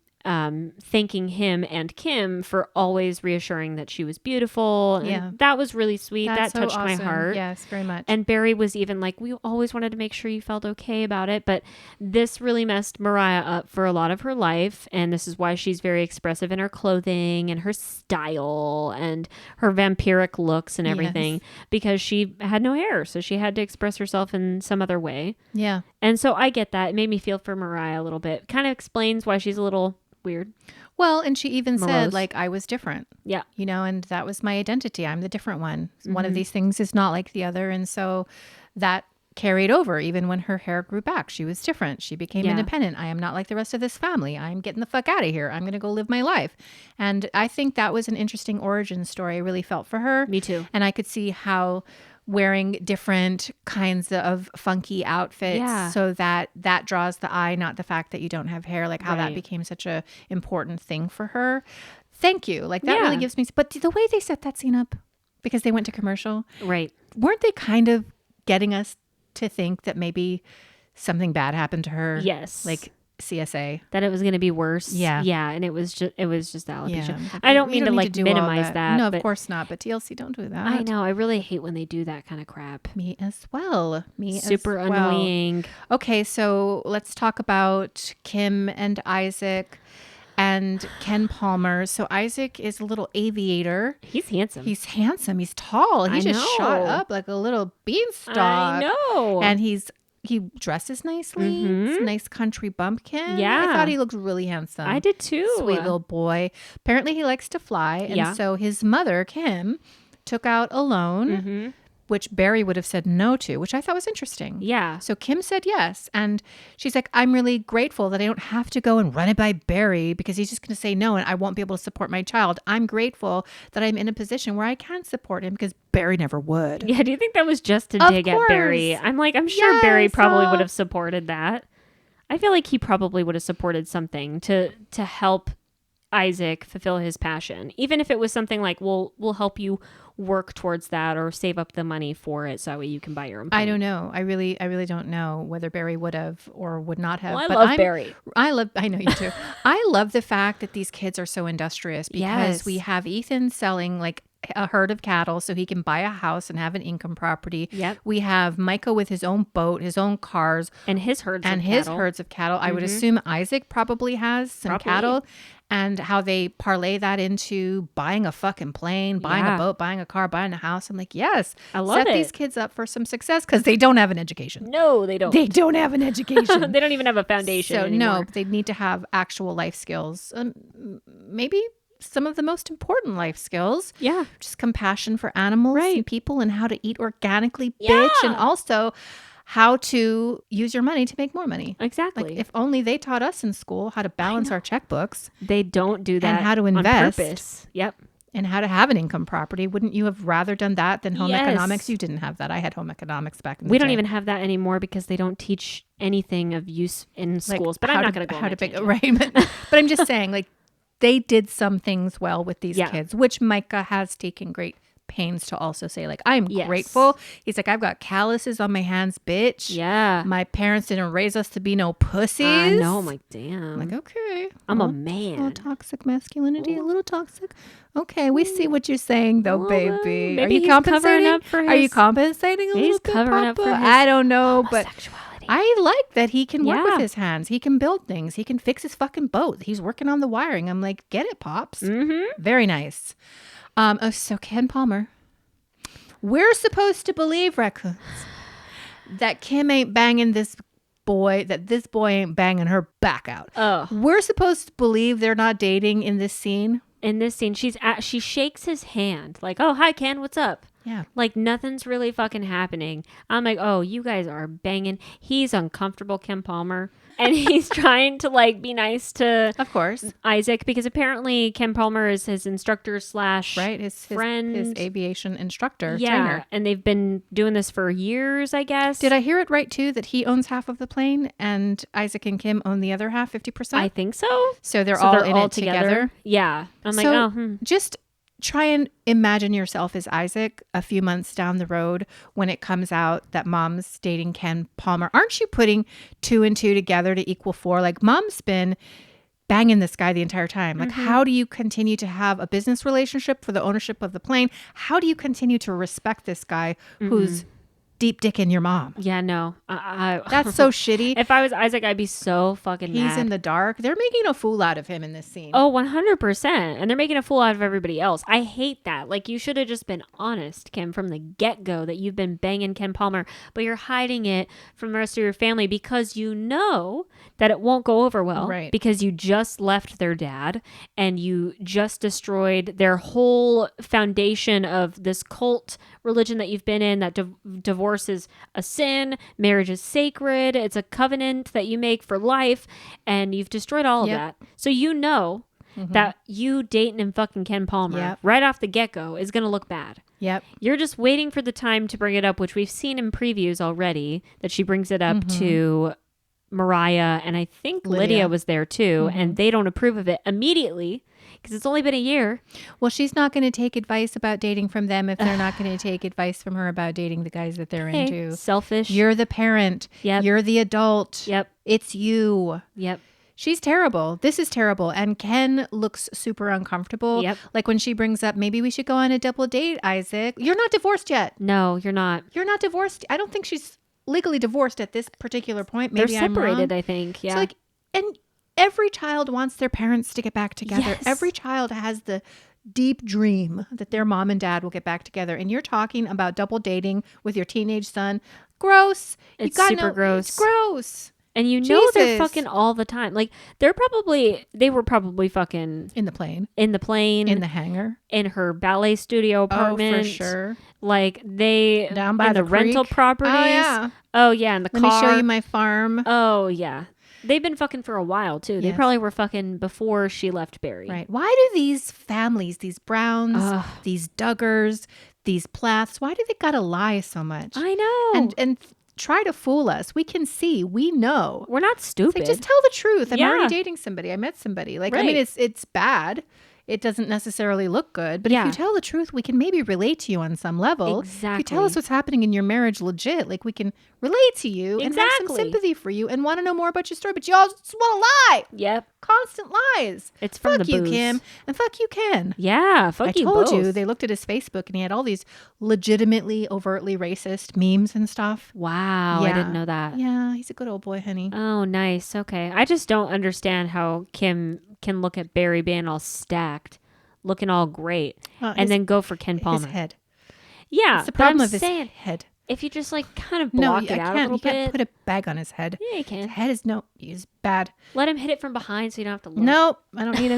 thanking him and Kim for always reassuring that she was beautiful. And that was really sweet. That touched my heart. Yes, very much. And Barry was even like, we always wanted to make sure you felt okay about it. But this really messed Mariah up for a lot of her life. And this is why she's very expressive in her clothing and her style and her vampiric looks and everything, because she had no hair. So she had to express herself in some other way. Yeah. And so I get that. It made me feel for Mariah a little bit. Kind of explains why she's a little weird. Well, and she even said, like, I was different. Yeah. You know, and that was my identity. I'm the different one. One of these things is not like the other. And so that carried over even when her hair grew back. She was different. She became independent. I am not like the rest of this family. I'm getting the fuck out of here. I'm going to go live my life. And I think that was an interesting origin story. I really felt for her. Me too. And I could see how wearing different kinds of funky outfits so that draws the eye, not the fact that you don't have hair, like how that became such a important thing for her. Thank you. Like that really gives me, but the way they set that scene up, because they went to commercial, weren't they kind of getting us to think that maybe something bad happened to her? Yes. Like CSA. That it was going to be worse. Yeah. Yeah. And it was just alopecia. Yeah. I don't mean to like minimize that. No, of course not. But TLC, don't do that. I know. I really hate when they do that kind of crap. Me as well. Super annoying. Okay. So let's talk about Kim and Isaac and Ken Palmer. So Isaac is a little aviator. He's handsome. He's handsome. He's tall. He just shot up like a little beanstalk. I know. And he dresses nicely. It's a nice country bumpkin. Yeah. I thought he looked really handsome. I did too. Sweet little boy. Apparently he likes to fly. And so his mother, Kim, took out a loan, which Barry would have said no to, which I thought was interesting. Yeah. So Kim said yes. And she's like, I'm really grateful that I don't have to go and run it by Barry because he's just going to say no and I won't be able to support my child. I'm grateful that I'm in a position where I can support him because Barry never would. Yeah. Do you think that was just to dig at Barry? I'm sure Barry probably would have supported that. I feel like he probably would have supported something to help Isaac fulfill his passion, even if it was something like, we'll help you work towards that or save up the money for it so that way you can buy your own plane. I don't know. I really don't know whether Barry would have or would not have. Well, I love Barry. I know you too. I love the fact that these kids are so industrious because we have Ethan selling like a herd of cattle so he can buy a house and have an income property. Yep. We have Micah with his own boat, his own cars. And his herds of cattle. I would assume Isaac probably has some cattle. And how they parlay that into buying a fucking plane, buying a boat, buying a car, buying a house. I'm like, yes. I love it. Set these kids up for some success because they don't have an education. No, they don't. They don't have an education. They don't even have a foundation anymore. No, they need to have actual life skills. Maybe some of the most important life skills. Yeah. Just compassion for animals and people and how to eat organically, bitch. And also how to use your money to make more money. Exactly. Like if only they taught us in school how to balance our checkbooks. They don't do that. And how to invest. On purpose. Yep. And how to have an income property. Wouldn't you have rather done that than home economics? You didn't have that. I had home economics back in the day. We don't even have that anymore because they don't teach anything of use in schools. But I'm not going to go on that tangent. Right. But I'm just saying, like, they did some things well with these kids, which Micah has taken great pains to also say, like, I'm grateful. He's like, I've got calluses on my hands, bitch. Yeah. My parents didn't raise us to be no pussies. I know. I'm like, damn. I'm like, okay. I'm a man. A little toxic masculinity, a little toxic. Okay, we see what you're saying, though, baby. Maybe Are you compensating? Up for his, Are you compensating a little he's bit, covering Papa? up for his I don't know, but homosexuality. I like that he can work with his hands. He can build things. He can fix his fucking boat. He's working on the wiring. I'm like, get it, Pops. Very nice. So Ken Palmer. We're supposed to believe, Raccoons, that Kim ain't banging this boy, that this boy ain't banging her back out. Oh. We're supposed to believe they're not dating in this scene. In this scene, she shakes his hand like, "Oh, hi, Ken, what's up?" Yeah. Like, nothing's really fucking happening. I'm like, oh, you guys are banging. He's uncomfortable, Ken Palmer. And he's trying to, like, be nice to Of course. Isaac, because apparently Ken Palmer is his instructor slash his friend. his aviation instructor, Yeah, trainer. and they've been doing this for years, I guess. Did I hear it right, too, that he owns half of the plane and Isaac and Kim own the other half, 50%? I think so. So they're all in it together? Yeah. I'm like, So oh, just try and imagine yourself as Isaac a few months down the road when it comes out that mom's dating Ken Palmer. Aren't you putting 2 and 2 together to equal 4? Like, mom's been banging this guy the entire time. Like, how do you continue to have a business relationship for the ownership of the plane? How do you continue to respect this guy who's deep dick in your mom? yeah, no. That's so shitty. If I was Isaac, I'd be so fucking mad. He's in the dark. They're making a fool out of him in this scene. Oh, 100%. And they're making a fool out of everybody else. I hate that. Like, you should have just been honest, Kim, from the get-go that you've been banging Ken Palmer, but you're hiding it from the rest of your family because you know that it won't go over well. Right. Because you just left their dad and you just destroyed their whole foundation of this cult religion that you've been in, that divorce is a sin, marriage is sacred, it's a covenant that you make for life, and you've destroyed all of that. So you know that you dating and fucking Ken Palmer right off the get-go is going to look bad. Yep. You're just waiting for the time to bring it up, which we've seen in previews already, that she brings it up to Mariah, and I think Lydia was there too, and they don't approve of it immediately because it's only been a year. Well, she's not going to take advice about dating from them if they're not going to take advice from her about dating the guys that they're into. Selfish. You're the parent. Yep. You're the adult. Yep. It's you. Yep. She's terrible. This is terrible. And Ken looks super uncomfortable. Yep. Like when she brings up, maybe we should go on a double date, Isaac. You're not divorced yet. No, you're not. You're not divorced. I don't think she's legally divorced at this particular point. Maybe They're separated, I'm wrong. I think. Yeah. So like, and every child wants their parents to get back together. Yes. Every child has the deep dream that their mom and dad will get back together. And you're talking about double dating with your teenage son. Gross. It's super gross. It's gross. And you know they're Jesus. fucking all the time. Like, they were probably fucking In the plane. in the plane, In the hangar. in her ballet studio apartment. Oh, for sure. Like, they Down by in the rental creek. properties. Oh, yeah. Oh, yeah, in the Let car. me show you my farm. Oh, yeah. They've been fucking for a while, too. They Yes. probably were fucking before she left Barry. Right. Why do these families, these Browns, these Duggars, these Plaths, why do they gotta lie so much? I know. And try to fool us. We can see. We know. We're not It's stupid. like, just tell the truth. I'm Yeah. already dating somebody. I met somebody. Like, I mean, Right. it's bad. It doesn't necessarily look good. But if Yeah. you tell the truth, we can maybe relate to you on some level. If you tell Exactly. us what's happening in your marriage legit, like we can relate to you and have some Exactly. sympathy for you and want to know more about your story. But you all just want to lie. Yep. Constant lies. It's from Fuck the you, booze. Kim. And fuck you, Ken. Yeah. Fuck I you told both. you they looked at his Facebook and he had all these legitimately, overtly racist memes and stuff. Wow. I Yeah. didn't know that. Yeah, he's a good old boy, honey. Oh, nice. Okay. I just don't understand how Kim can look at Barry being all stacked, looking all great, and then go for Ken Palmer. His head. Yeah. It's the but I'm problem of his saying, head. if you just like kind of No, block I it out a can't. little You can't bit. put a bag on his head. Yeah, you His can. head is he's bad. Let him hit it from behind so you don't have to look. Nope, I don't need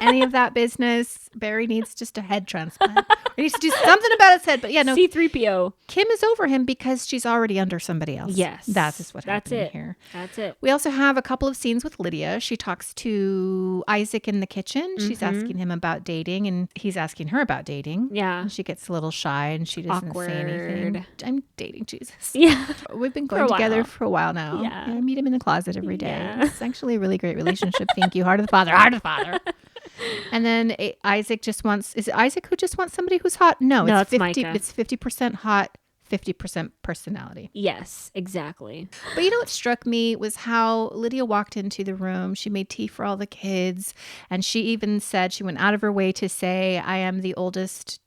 any of that business. Barry needs just a head transplant. He needs to do something about his head. But yeah, no, C-3PO. Kim is over him because she's already under somebody else. Yes. That is what That's happened it. here. That's it. We also have a couple of scenes with Lydia. She talks to Isaac in the kitchen. She's asking him about dating, and he's asking her about dating. Yeah. And she gets a little shy, and she doesn't say anything. Awkward. I'm dating Jesus. Yeah. We've been For going a while. together for a while now. Yeah. I meet him in the closet every day. Yeah. It's actually a really great relationship. Thank you. Heart of the father. Heart of the father. And then Isaac just wants, is it Isaac who just wants somebody who's hot? No, No, it's it's 50. Micah. It's 50% hot, 50% personality. Yes, exactly. But you know what struck me was how Lydia walked into the room. She made tea for all the kids. And she even said, she went out of her way to say, I am the oldest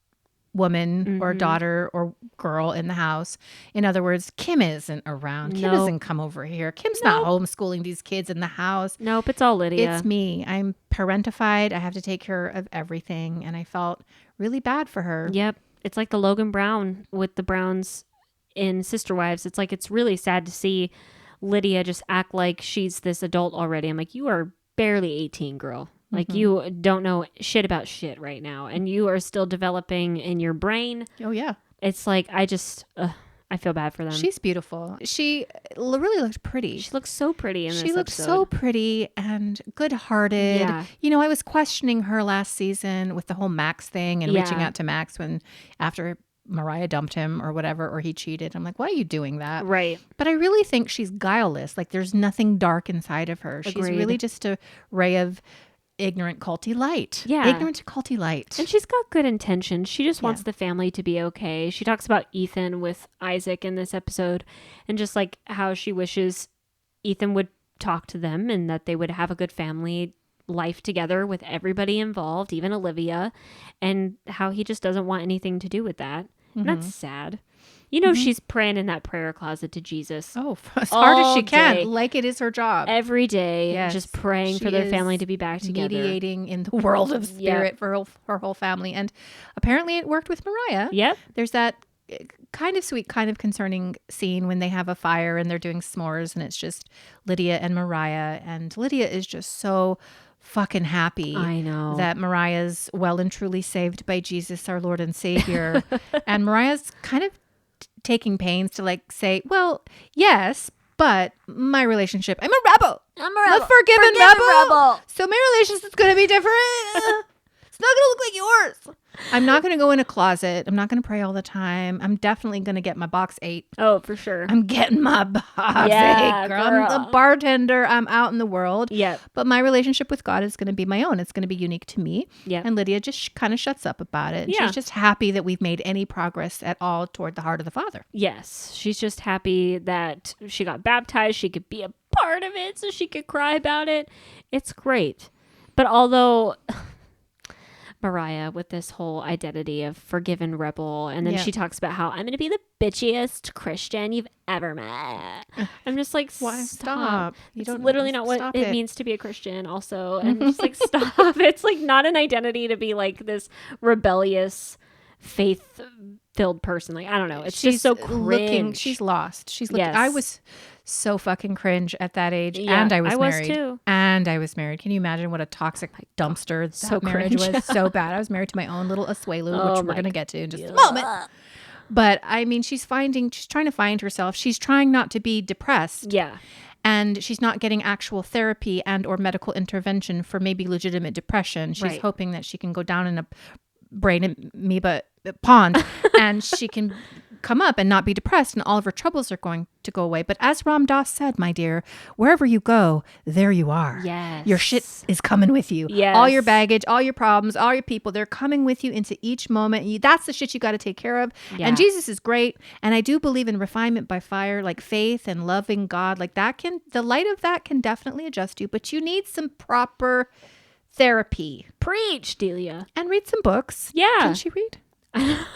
woman or daughter or girl in the house. In other words, Kim isn't around. Kim Nope. doesn't come over here. Kim's not homeschooling these kids in the house. Nope, it's all Lydia. It's me. I'm parentified. I have to take care of everything. And I felt really bad for her. Yep. It's like the Logan Brown with the Browns in Sister Wives. It's like, it's really sad to see Lydia just act like she's this adult already. I'm like, you are barely 18, girl. Like you don't know shit about shit right now, and you are still developing in your brain. Oh yeah. It's like I feel bad for them. She's beautiful. She really looked pretty. She looks so pretty in this episode. She looks so pretty and good-hearted. Yeah. You know, I was questioning her last season with the whole Max thing and reaching out to Max after Mariah dumped him or whatever, or he cheated. I'm like, why are you doing that? Right. But I really think she's guileless. Like there's nothing dark inside of her. Agreed. She's really just a ray of ignorant culty light. Yeah. Ignorant culty light. And she's got good intentions. She just wants the family to be okay. She talks about Ethan with Isaac in this episode and just like how she wishes Ethan would talk to them and that they would have a good family life together with everybody involved, even Olivia, and how he just doesn't want anything to do with that. And that's sad. You know, she's praying in that prayer closet to Jesus. Oh, as hard as she can, day. like it is her job. Every day, Yes. just praying She for their is family to be back together. mediating in the world of spirit for her whole family. And apparently it worked with Mariah. Yep. There's that kind of sweet, kind of concerning scene when they have a fire and they're doing s'mores and it's just Lydia and Mariah. And Lydia is just so fucking happy. I know. That Mariah's well and truly saved by Jesus, our Lord and Savior. And Mariah's kind of taking pains to like say, well, yes, but my relationship, I'm a rebel. I'm a forgiven rebel. So my relationship's going to be different. It's not going to look like yours. I'm not going to go in a closet. I'm not going to pray all the time. I'm definitely going to get my box 8. Oh, for sure. I'm getting my box 8, girl. I'm the bartender. I'm out in the world. Yep. But my relationship with God is going to be my own. It's going to be unique to me. Yeah. And Lydia just kind of shuts up about it. Yeah. She's just happy that we've made any progress at all toward the heart of the Father. Yes. She's just happy that she got baptized. She could be a part of it so she could cry about it. It's great. But although Mariah with this whole identity of forgiven rebel, and then she talks about how I'm going to be the bitchiest Christian you've ever met. I'm just like, why stop. You It's don't literally not what stop it means to be a Christian also. And just like, stop. It's like not an identity to be like this rebellious, faith-filled person. Like, I don't know. It's just so cringe. She's lost. She's looking. Yes. I was so fucking cringe at that age. Yeah, and I was was married. too. And I was married. Can you imagine what a toxic dumpster that So marriage cringe. was? So bad. I was married to my own little Asuelu, Oh which we're my going to get to in just a moment. But I mean, she's trying to find herself. She's trying not to be depressed. Yeah. And she's not getting actual therapy and or medical intervention for maybe legitimate depression. She's hoping that she can go down in a brain amoeba pond and she can come up and not be depressed and all of her troubles are going to go away. But as Ram Dass said, my dear, wherever you go, there you are. Yes. Your shit is coming with you. Yes. All your baggage, all your problems, all your people, they're coming with you into each moment. That's the shit you got to take care of. Yeah. And Jesus is great. And I do believe in refinement by fire, like faith and loving God. Like the light of that can definitely adjust you, but you need some proper therapy. Preach, Delia. And read some books. Yeah. Can she read? Can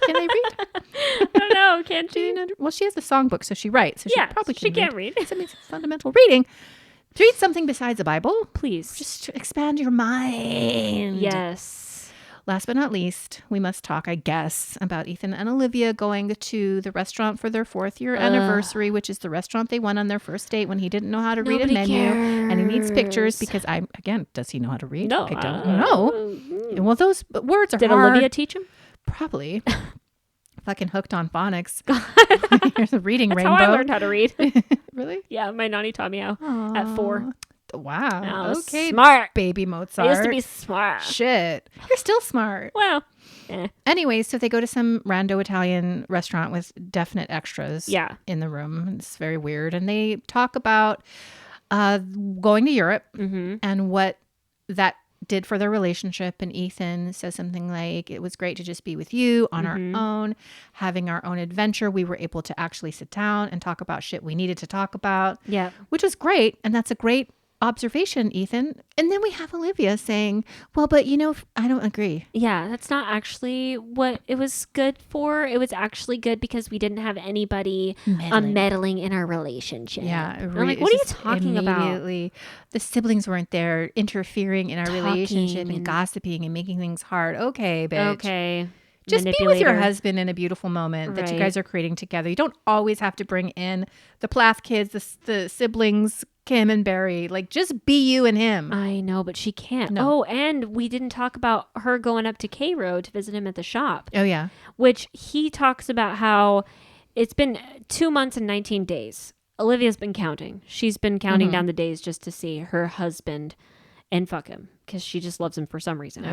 they read? I don't know. Can she? Well, she has a songbook, so she writes. So she probably she can't read. It's fundamental reading. Read something besides the Bible. Please. Just to expand your mind. Yes. Last but not least, we must talk, I guess, about Ethan and Olivia going to the restaurant for their 4th year anniversary, which is the restaurant they went on their first date when he didn't know how to read a menu. And he needs pictures because does he know how to read? No. I don't know. Well, those words are Did hard. Olivia teach him? Probably. Fucking hooked on phonics. Here's a reading That's rainbow. how I learned how to read. Really? Yeah, my nanny taught me how at 4. Wow. Okay. Smart. Baby Mozart. I used to be smart. Shit. You're still smart. Well. Anyway, so they go to some rando Italian restaurant with definite extras in the room. It's very weird. And they talk about going to Europe and what that did for their relationship. And Ethan says something like, it was great to just be with you on our own, having our own adventure. We were able to actually sit down and talk about shit we needed to talk about. Yeah. Which was great. And that's a great observation, Ethan. And then we have Olivia saying, well, but I don't agree. Yeah, that's not actually what it was good for. It was actually good because we didn't have anybody meddling in our relationship. Yeah. I'm like, what are you talking about? The siblings weren't there interfering in our relationship and gossiping and making things hard. Okay, bitch. Okay. Just be with your husband in a beautiful moment that you guys are creating together. You don't always have to bring in the Plath kids, the siblings, Kim and Barry. Like, just be you and him. I know, but she can't. No. Oh, and we didn't talk about her going up to Cairo to visit him at the shop. Oh, yeah. Which he talks about how it's been 2 months and 19 days. Olivia's been counting. She's been counting down the days just to see her husband and fuck him because she just loves him for some reason.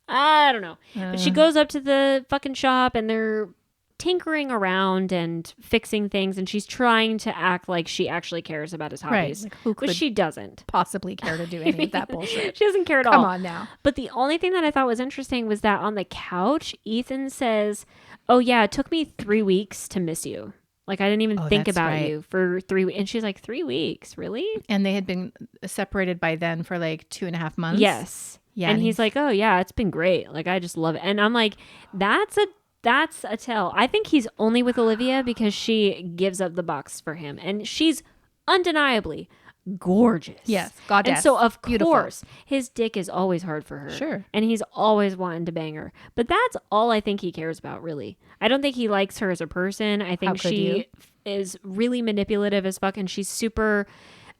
I don't know. But she goes up to the fucking shop and they're tinkering around and fixing things, and she's trying to act like she actually cares about his hobbies, Like, who could but she doesn't possibly care to do any of that bullshit. She doesn't care at all. Come on now. But the only thing that I thought was interesting was that on the couch, Ethan says, "Oh yeah, it took me 3 weeks to miss you. Like, I didn't even think about you for 3 weeks." And she's like, 3 weeks? Really? And they had been separated by then for like 2.5 months. Yes. Yeah. And he's like, "Oh yeah, it's been great. Like, I just love it." And I'm like, that's a tell. I think he's only with Olivia because she gives up the box for him. And she's undeniably gorgeous. Yes. Goddess. And so, of Beautiful. course, his dick is always hard for her. Sure. And he's always wanting to bang her. But that's all I think he cares about, really. I don't think he likes her as a person. I think she is really manipulative as fuck. And she's super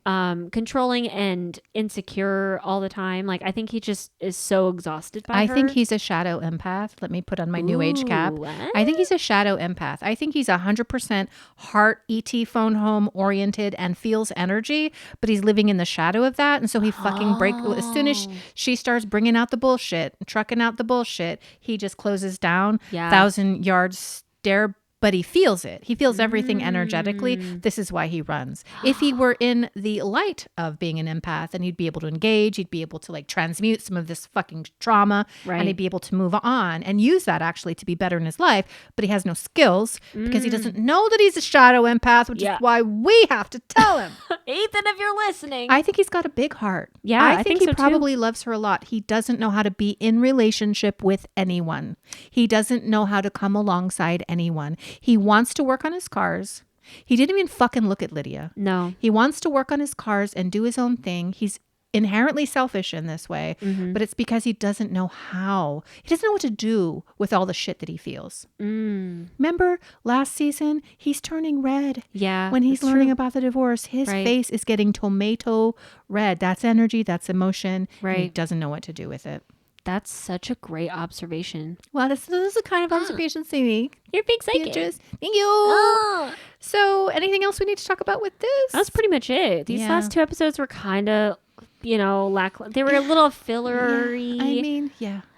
controlling and insecure all the time. Like, I think he just is so exhausted by her. I think he's a shadow empath. Let me put on my new age cap. What? I think he's a shadow empath. I think he's 100% heart ET phone home oriented and feels energy, but he's living in the shadow of that. And so he fucking as soon as she starts bringing out the bullshit, trucking out the bullshit, he just closes down. 1,000-yard stare. But he feels it. He feels everything energetically. This is why he runs. If he were in the light of being an empath, then he'd be able to engage. He'd be able to like transmute some of this fucking trauma. Right. And he'd be able to move on and use that actually to be better in his life. But he has no skills because he doesn't know that he's a shadow empath, which is why we have to tell him. Ethan, if you're listening. I think he's got a big heart. Yeah, I think he so probably loves her a lot. He doesn't know how to be in relationship with anyone. He doesn't know how to come alongside anyone. He wants to work on his cars. He didn't even fucking look at Lydia. No. He wants to work on his cars and do his own thing. He's inherently selfish in this way, but it's because he doesn't know how. He doesn't know what to do with all the shit that he feels. Remember last season? He's turning red. Yeah. When he's learning about the divorce, his face is getting tomato red. That's energy. That's emotion. Right. And he doesn't know what to do with it. That's such a great observation. Well, this is the kind of observations they make. You're big psychic. Thank you. So anything else we need to talk about with this? That's pretty much it. These last 2 episodes were kind of, they were a little fillery. I mean,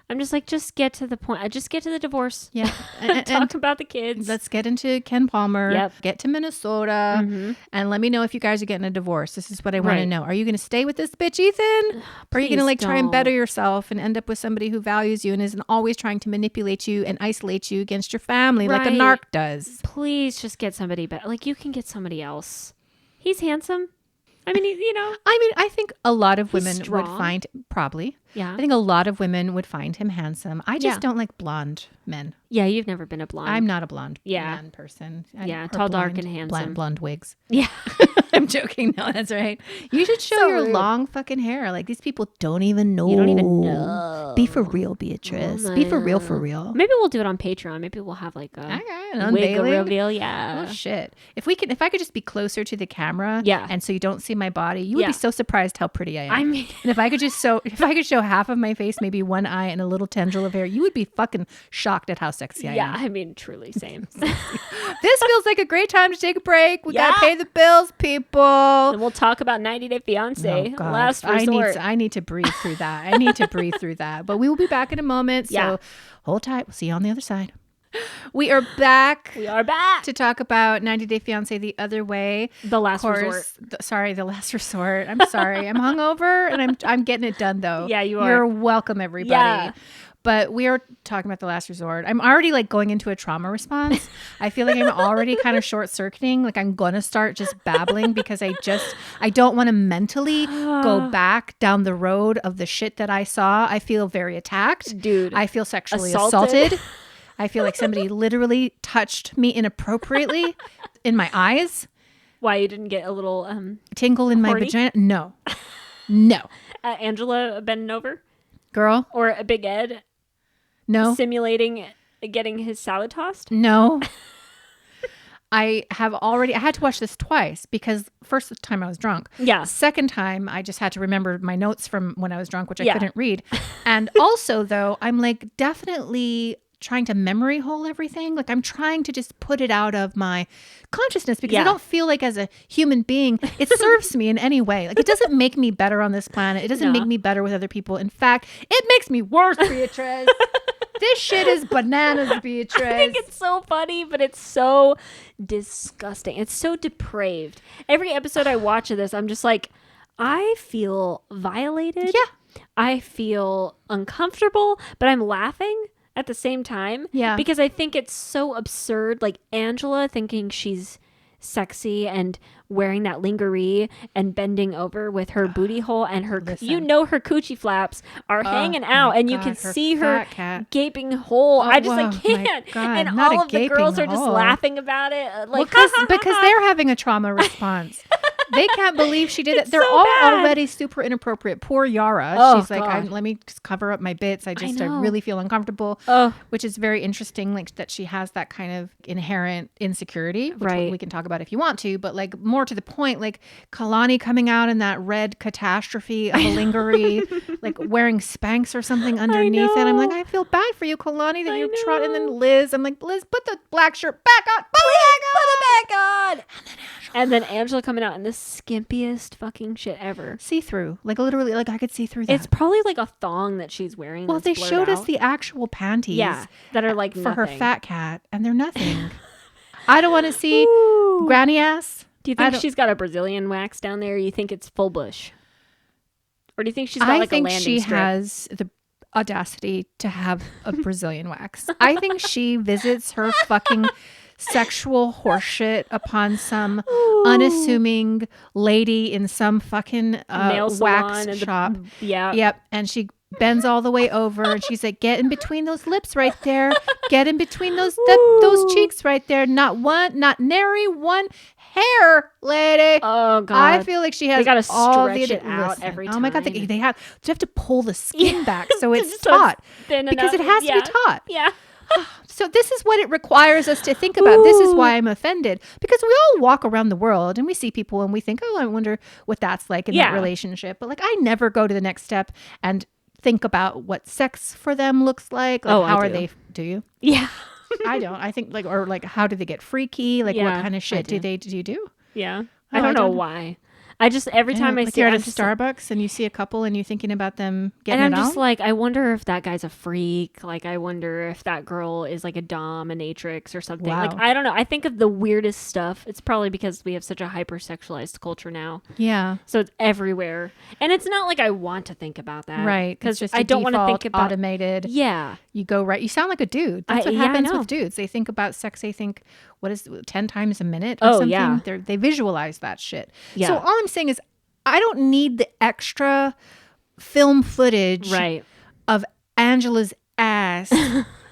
I'm just like, just get to the point. Just get to the divorce. Yeah. Talk about the kids. Let's get into Ken Palmer. Yep. Get to Minnesota. And let me know if you guys are getting a divorce. This is what I want to know. Are you going to stay with this bitch, Ethan? Or are you going to try and better yourself and end up with somebody who values you and isn't always trying to manipulate you and isolate you against your family like a narc does? Please just get somebody better. Like, you can get somebody else. He's handsome. I mean, I think a lot of women would find, probably. Yeah. I think a lot of women would find him handsome. I just don't like blonde men. Yeah, you've never been a blonde. I'm not a blonde man person. Tall, dark, and handsome. Blonde wigs. Yeah. I'm joking. No, that's right. You should show your long fucking hair. Like, these people don't even know. You don't even know. Be for real, Beatrice. Be for real, for real. Maybe we'll do it on Patreon. Maybe we'll have like a wig reveal. Yeah. Oh shit. If I could just be closer to the camera. Yeah. And so you don't see my body, you would be so surprised how pretty I am. I mean, and if I could show half of my face, maybe one eye and a little tendril of hair, you would be fucking shocked at how sexy I am. Yeah, I mean, truly, same. This feels like a great time to take a break. We gotta pay the bills, people. And we'll talk about 90 Day Fiance. Oh, Last resort. I need to breathe through that. But we will be back in a moment. So hold tight. We'll see you on the other side. We are back. To talk about 90 Day Fiance the other way. The last resort. The last resort. I'm sorry. I'm hungover and I'm getting it done though. Yeah, you are. You're welcome, everybody. Yeah. But we are talking about the last resort. I'm already like going into a trauma response. I feel like I'm already kind of short circuiting. Like, I'm going to start just babbling because I don't want to mentally go back down the road of the shit that I saw. I feel very attacked. Dude. I feel sexually assaulted. I feel like somebody literally touched me inappropriately in my eyes. Why, you didn't get a little tingle in my vagina? No. Angela bending over? Girl. Or a Big Ed? No. Simulating getting his salad tossed? No. I had to watch this twice because first time I was drunk. Yeah. Second time I just had to remember my notes from when I was drunk, which I Yeah. couldn't read. And also though, I'm like definitely trying to memory hole everything. Like I'm trying to just put it out of my consciousness because I don't feel like as a human being, it serves me in any way. Like it doesn't make me better on this planet. It doesn't make me better with other people. In fact, it makes me worse, Beatrice. This shit is bananas, Beatrice. I think it's so funny, but it's so disgusting. It's so depraved. Every episode I watch of this, I'm just like, I feel violated. Yeah. I feel uncomfortable, but I'm laughing at the same time. Yeah. Because I think it's so absurd. Like Angela thinking she's sexy and wearing that lingerie and bending over with her booty hole and her her coochie flaps are hanging out and you can see her gaping hole. I just can't. And all of the girls are just laughing about it like because they're having a trauma response. They can't believe she did it. They're so all bad. already super inappropriate. Poor Yara. Oh, She's like, let me just cover up my bits. I really feel uncomfortable. Which is very interesting, like that she has that kind of inherent insecurity, which we can talk about if you want to, but like more to the point, like Kalani coming out in that red catastrophe of a lingerie, like wearing Spanx or something underneath it. I'm like, I feel bad for you, Kalani, that you're trotting. And then Liz, I'm like, Liz, put the black shirt back on. Put it back on. And then Angela coming out in the skimpiest fucking shit ever. See through. Like literally, like I could see through that. It's probably like a thong that she's wearing. Well, they showed us the actual panties. Yeah. That are like for her fat cat. And they're nothing. I don't want to see granny ass. Do you think she's got a Brazilian wax down there? Or you think it's full bush? Or do you think she's got like a landing strip? I think she has the audacity to have a Brazilian wax. I think she visits her fucking sexual horseshit upon some unassuming lady in some fucking wax shop. Yep. And she bends all the way over and she's like, get in between those lips right there. Get in between those cheeks right there. Not nary one hair, lady. Oh God! I feel like she has. They gotta all stretch it out every time. Oh my God! They have to pull the skin back so it's taut because it has to be taut. Yeah. So this is what it requires us to think about. This is why I'm offended, because we all walk around the world and we see people and we think, oh, I wonder what that's like in that relationship. But like, I never go to the next step and think about what sex for them looks like. How are they? Do you? Yeah. I don't. I think like how do they get freaky? Like what kind of shit do you do? Yeah. I don't know why. I just every time I see you're at a Starbucks and you see a couple and you're thinking about them getting and I'm just like, I wonder if that guy's a freak. Like, I wonder if that girl is like a dominatrix or something. Wow. Like, I don't know. I think of the weirdest stuff. It's probably because we have such a hypersexualized culture now. Yeah. So it's everywhere, and it's not like I want to think about that, right? Because I don't want to think about automated. Yeah. You go right. You sound like a dude. That's what happens with dudes. They think about sex. They think, what is 10 times a minute or something? Yeah. They visualize that shit. Yeah. So all I'm saying is I don't need the extra film footage of Angela's ass.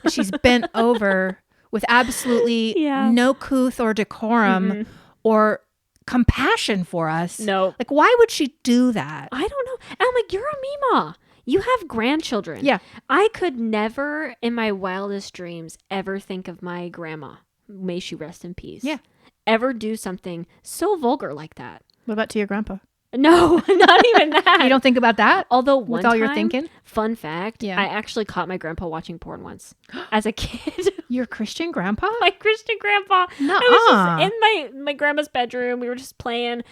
She's bent over with absolutely no couth or decorum or compassion for us. No. Like, why would she do that? I don't know. And I'm like, you're a Mima. You have grandchildren. Yeah. I could never in my wildest dreams ever think of my grandma, may she rest in peace, ever do something so vulgar like that. What about to your grandpa? No, not even that. You don't think about that? Although with all your thinking? Fun fact, I actually caught my grandpa watching porn once as a kid. Your Christian grandpa? My Christian grandpa. Nuh-uh. I was just in my grandma's bedroom. We were just playing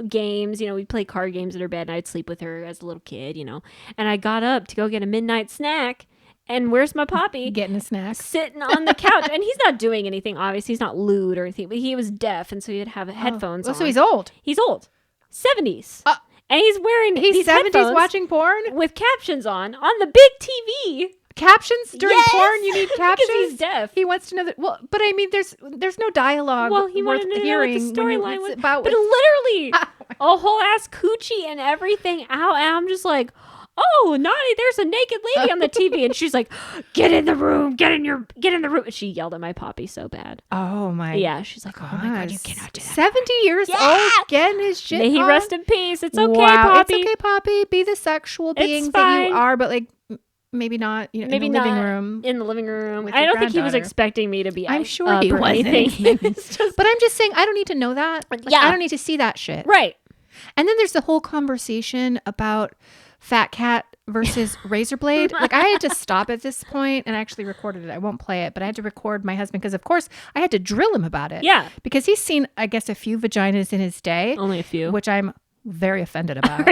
games. You know, we'd play card games in her bed and I'd sleep with her as a little kid, you know. And I got up to go get a midnight snack. And where's my poppy? Getting a snack. Sitting on the couch. And he's not doing anything, obviously. He's not lewd or anything. But he was deaf. And so he'd have headphones on. So he's old. He's old. 70s. And he's wearing these 70s headphones watching porn? With captions on the big TV. Captions during porn? You need captions? Because he's deaf. He wants to know that. Well, but I mean, there's no dialogue. Well, he wanted to know what the storyline was. But literally, a whole ass coochie and everything out. And I'm just like, oh, naughty, there's a naked lady on the TV. And she's like, get in the room, get in the room. And she yelled at my poppy so bad. Oh my. Yeah, she's like, oh my God, you cannot do that. 70 years old, getting his shit May he on? rest in peace. It's okay, Poppy. It's okay, Poppy. Be the sexual being that you are. But like, maybe not. You know, maybe in the living not room. in the living room. with I your don't think he was granddaughter. expecting me to be. I'm sure he or wasn't. anything. It's just, But I'm just saying, I don't need to know that. Like, Yeah. I don't need to see that shit. right. And then there's the whole conversation about fat cat versus razor blade. Like, I had to stop at this point and actually recorded it. I won't play it, but I had to record my husband because, of course, I had to drill him about it. Yeah. Because he's seen, I guess, a few vaginas in his day. Only a few. Which I'm very offended about.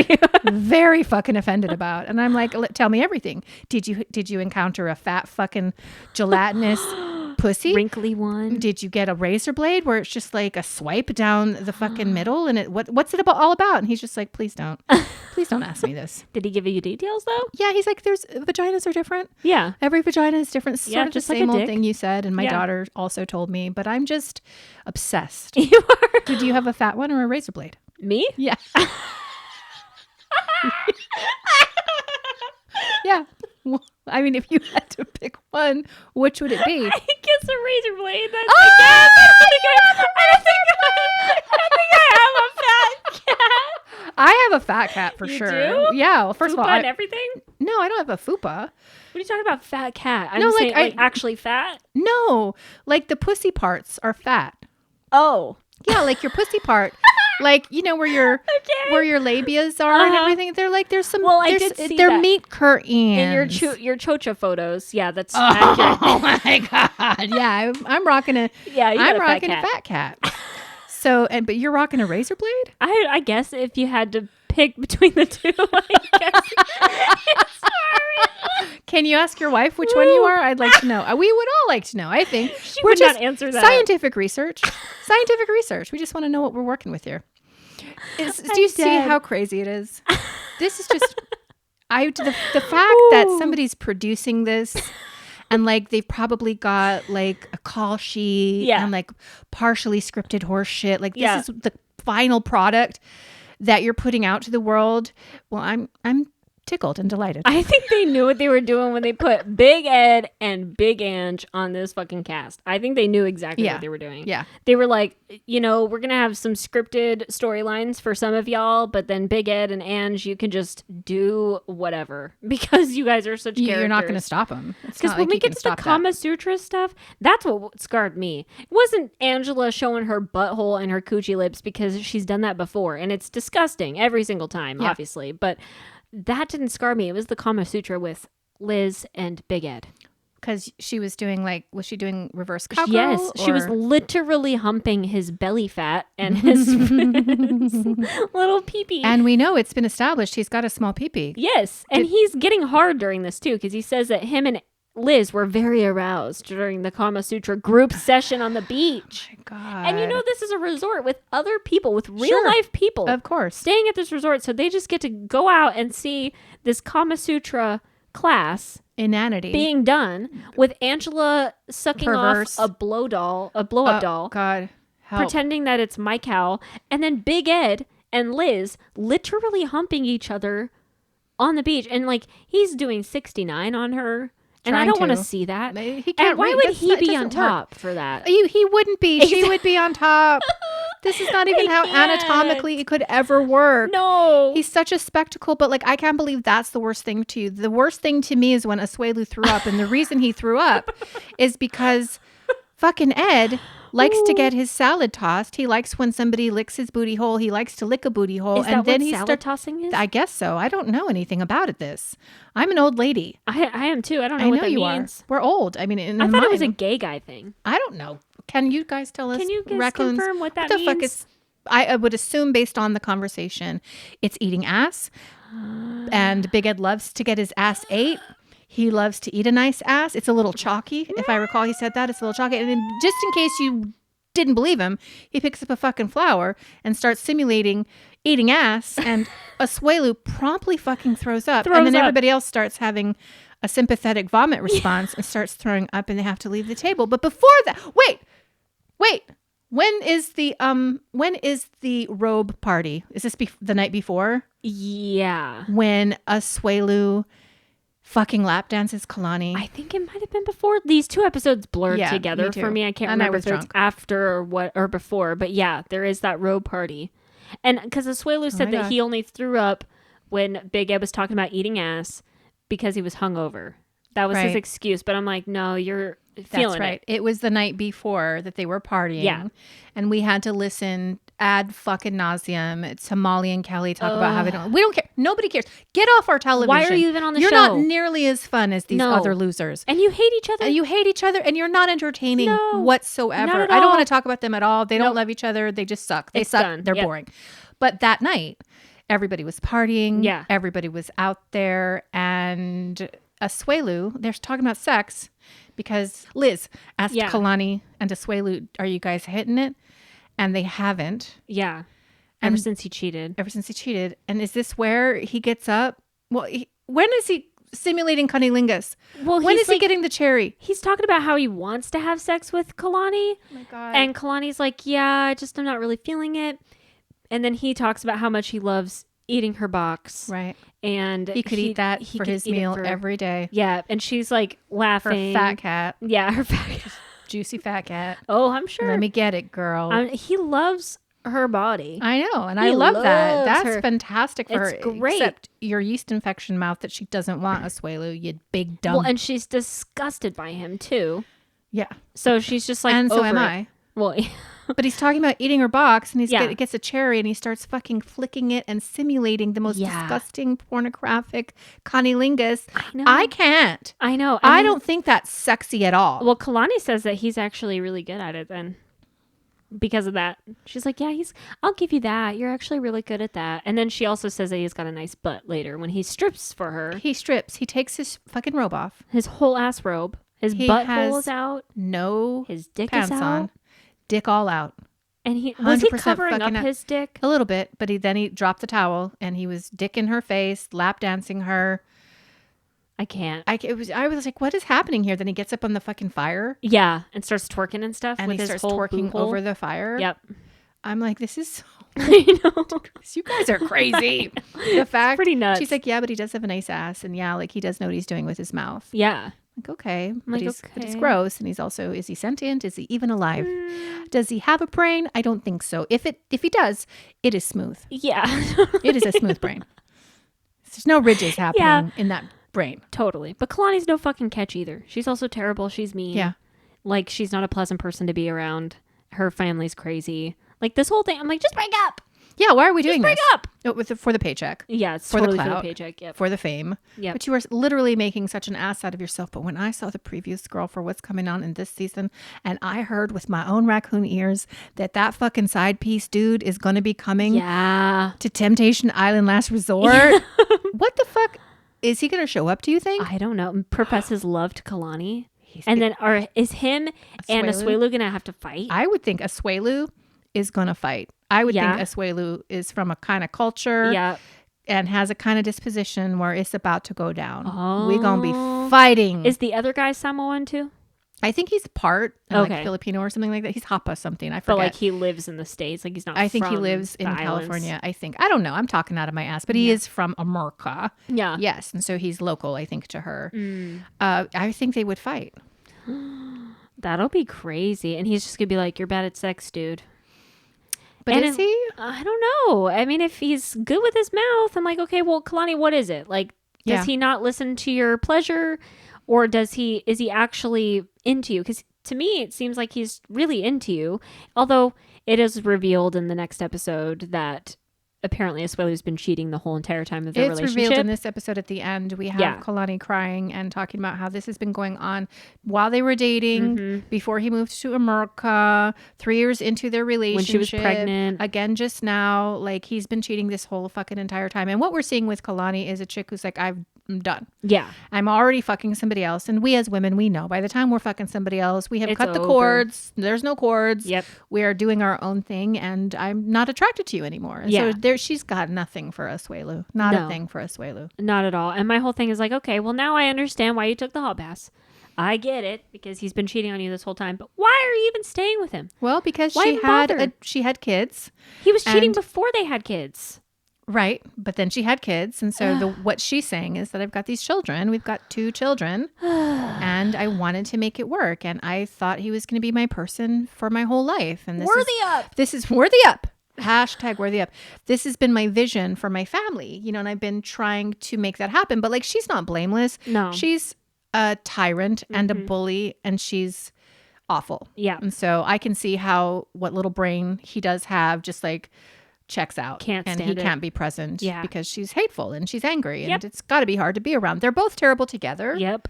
Very fucking offended about. And I'm like, tell me everything. Did you encounter a fat fucking gelatinous pussy? Wrinkly one. Did you get a razor blade where it's just like a swipe down the fucking middle and what's it all about? And he's just like, please don't ask me this. Did he give you details though? Yeah, he's like, vaginas are different. Yeah. Every vagina is different. Sort Yeah, of the just like same a old dick. thing you said, and my Yeah. daughter also told me, but I'm just obsessed. You are. Did you have a fat one or a razor blade? Me? Yeah. Yeah. Well, I mean, if you had to pick one, which would it be? I guess a razor blade. That's Oh, I don't think I have a fat cat. I have a fat cat for You sure. do? Yeah. Well, first of all, and everything? no, I don't have a fupa. What are you talking about, fat cat? I'm No, like, saying, like actually fat? No, like the pussy parts are fat. Oh. Yeah, like your pussy part, like you know where your labias are and everything. They're like there's some. Well, I there's- did see they're that. meat curtains. In your chocha photos. Yeah, that's accurate. Oh my god! Yeah, I'm rocking a. Yeah, you got I'm a fat rocking cat. a fat cat. So, but you're rocking a razor blade. I guess if you had to pick between the two, I guess. Sorry. Can you ask your wife which one you are? I'd like to know. We would all like to know. I think She we're would just not answer that. scientific research. Scientific research. We just want to know what we're working with here. Do you see dead. how crazy it is? This is just the fact that somebody's producing this and like they've probably got like a call sheet and like partially scripted horse shit. Like this is the final product that you're putting out to the world. Well, I'm tickled and delighted. I think they knew what they were doing when they put Big Ed and Big Ange on this fucking cast. I think they knew exactly what they were doing. Yeah. They were like, we're going to have some scripted storylines for some of y'all, but then Big Ed and Ange, you can just do whatever because you guys are such characters. You're not going to stop them. Because when we get to the Kama Sutra stuff, that's what scarred me. It wasn't Angela showing her butthole and her coochie lips because she's done that before. And it's disgusting every single time, obviously. But that didn't scar me. It was the Kama Sutra with Liz and Big Ed. Because she was doing was she doing reverse cowgirl? Yes, she was literally humping his belly fat and his little pee-pee. And we know it's been established he's got a small pee-pee. Yes, and he's getting hard during this too because he says that him and Liz were very aroused during the Kama Sutra group session on the beach. Oh my God. And this is a resort with other people, with real life people. Of course. Staying at this resort. So they just get to go out and see this Kama Sutra class Inanity. being done with Angela sucking Perverse. off a blow-up doll. God. Help. Pretending that it's my cow. And then Big Ed and Liz literally humping each other on the beach. And like he's doing 69 on her. And I don't want to see that. He can't And why read. would That's he not- it be doesn't on top for that? He wouldn't be. She would be on top. This is not even I how can't. anatomically it could ever work. No. He's such a spectacle, but like I can't believe that's the worst thing to you. The worst thing to me is when Asuelu threw up, and the reason he threw up is because fucking Ed likes to get his salad tossed. He likes when somebody licks his booty hole. He likes to lick a booty hole. Is that what salad tossing is? I guess so. I don't know anything about it. I'm an old lady. I am too. I don't know I what know that you means. are. We're old. I mean, I thought it was a gay guy thing. I don't know. Can you guys tell us? Can you guys Raccoons, confirm what that the means? fuck is? I would assume based on the conversation, it's eating ass. And Big Ed loves to get his ass ate. He loves to eat a nice ass. It's a little chalky. If I recall, he said that. It's a little chalky. And then just in case you didn't believe him, he picks up a fucking flower and starts simulating eating ass. And Asuelu promptly fucking throws up. And then everybody else starts having a sympathetic vomit response and starts throwing up and they have to leave the table. But before that, wait. When is the robe party? Is this the night before? Yeah. When Asuelu fucking lap dances Kalani. I think it might have been before. These two episodes blurred Yeah, together me too. for me. I can't And I remember was if it's drunk. after or before. But yeah, there is that robe party. And because Asuelu said that God. he only threw up when Big Ed was talking about eating ass. because he was hungover. That was his excuse. But I'm like, no, you're feeling it. It was the night before that they were partying. Yeah. And we had to listen ad fucking nauseum to Molly and Kelly talk about how we don't care. Nobody cares. Get off our television. Why are you even on the show? You're not nearly as fun as these other losers. And you hate each other. And you hate each other and you're not entertaining whatsoever. Not at I don't all. want to talk about them at all. They don't love each other. They just suck. They suck. Done. They're boring. But that night, everybody was partying. Yeah. Everybody was out there. And Asuelu, they're talking about sex because Liz asked Kalani and Asuelu, are you guys hitting it? And they haven't. Yeah. Ever since he cheated. And is this where he gets up? Well, when is he simulating cunnilingus? Well, when is he getting the cherry? He's talking about how he wants to have sex with Kalani. Oh my God. And Kalani's like, yeah, I'm not really feeling it. And then he talks about how much he loves eating her box. Right. And he could eat that for his meal every day. Yeah. And she's like laughing. Her fat cat. Yeah, her fat cat. Juicy fat cat. Oh, I'm sure. Let me get it, girl. He loves her body. I know. And I love that. That's her. Fantastic for it's her. Great. Except your yeast infection mouth that she doesn't want, Asuelu, you big dumb. Well, and she's disgusted by him too. Yeah. So she's just like, and so am it. I. Well, but he's talking about eating her box and he gets a cherry and he starts fucking flicking it and simulating the most disgusting pornographic cunnilingus. I know. I can't. I know. I don't think that's sexy at all. Well, Kalani says that he's actually really good at it then. Because of that. She's like, yeah, I'll give you that. You're actually really good at that. And then she also says that he's got a nice butt later when he strips for her. He strips. He takes his fucking robe off. His whole ass robe. His butthole is out. No his dick pants is out. On. Dick all out. And was he covering up his dick? A little bit, but he dropped the towel and he was dick in her face, lap dancing her. I can't. I was like, what is happening here? Then he gets up on the fucking fire. Yeah, and starts twerking and stuff. And with he his starts whole twerking over the fire. Yep. I'm like, this is so I know. You guys are crazy. The fact, it's pretty nuts. She's like, yeah, but he does have a nice ass, and yeah, like he does know what he's doing with his mouth. Yeah. Like, okay, but he's gross, and he's also, is he sentient? Is he even alive? Does he have a brain? I don't think so. If he does, it is smooth. Yeah. It is a smooth brain. There's no ridges happening in that brain. Totally. But Kalani's no fucking catch either. She's also terrible. She's mean. Yeah. Like, she's not a pleasant person to be around. Her family's crazy. Like, this whole thing, I'm like, just break up. Yeah, why are we doing this? Break up. Oh, for the paycheck. Yeah, it's for totally the clout, for the paycheck. Yep. For the fame. Yeah. But you are literally making such an ass out of yourself. But when I saw the previews, girl, for what's coming on in this season, and I heard with my own raccoon ears that fucking side piece dude is going to be coming to Temptation Island Last Resort. What the fuck? Is he going to show up, do you think? I don't know. Profess his love to Kalani. Then is him and Asuelu going to have to fight? I would think Asuelu is going to fight. I would think Asuelu is from a kind of culture and has a kind of disposition where it's about to go down. Oh. We're going to be fighting. Is the other guy Samoan too? I think he's part like Filipino or something like that. He's Hapa something. I forget. But like he lives in the States. Like he's not I think he lives in California. I think. I don't know. I'm talking out of my ass. But he is from America. Yeah. Yes. And so he's local, I think, to her. I think they would fight. That'll be crazy. And he's just going to be like, you're bad at sex, dude. But is he? I don't know. I mean, if he's good with his mouth, I'm like, okay, well, Kalani, what is it? Like, does he not listen to your pleasure? Or is he actually into you? Because to me, it seems like he's really into you. Although it is revealed in the next episode that apparently Asuelu's been cheating the whole entire time of their relationship. It's revealed in this episode at the end. We have Kalani crying and talking about how this has been going on while they were dating, before he moved to America, 3 years into their relationship. When she was pregnant. Again, just now, like he's been cheating this whole fucking entire time. And what we're seeing with Kalani is a chick who's like, I'm done. Yeah. I'm already fucking somebody else. And we as women, we know by the time we're fucking somebody else, we have cut the cords. There's no cords. Yep. We are doing our own thing and I'm not attracted to you anymore. And so she's got nothing for Asuelu. Not a thing for Asuelu. Not at all. And my whole thing is like, okay, well now I understand why you took the hall pass. I get it because he's been cheating on you this whole time. But why are you even staying with him? Well, because she had kids. He was cheating before they had kids. Right. But then she had kids. And so what she's saying is that I've got these children. We've got 2 children. And I wanted to make it work. And I thought he was going to be my person for my whole life. And this Worthy up. This is worthy up. Hashtag worthy up. This has been my vision for my family, you know, and I've been trying to make that happen. But like, she's not blameless. No. She's a tyrant and a bully, and she's awful. Yeah. And so I can see how what little brain he does have just like checks out. Can't and stand he it. can't be present because she's hateful and she's angry, and Yep. it's got to be hard to be around. They're both terrible together. Yep.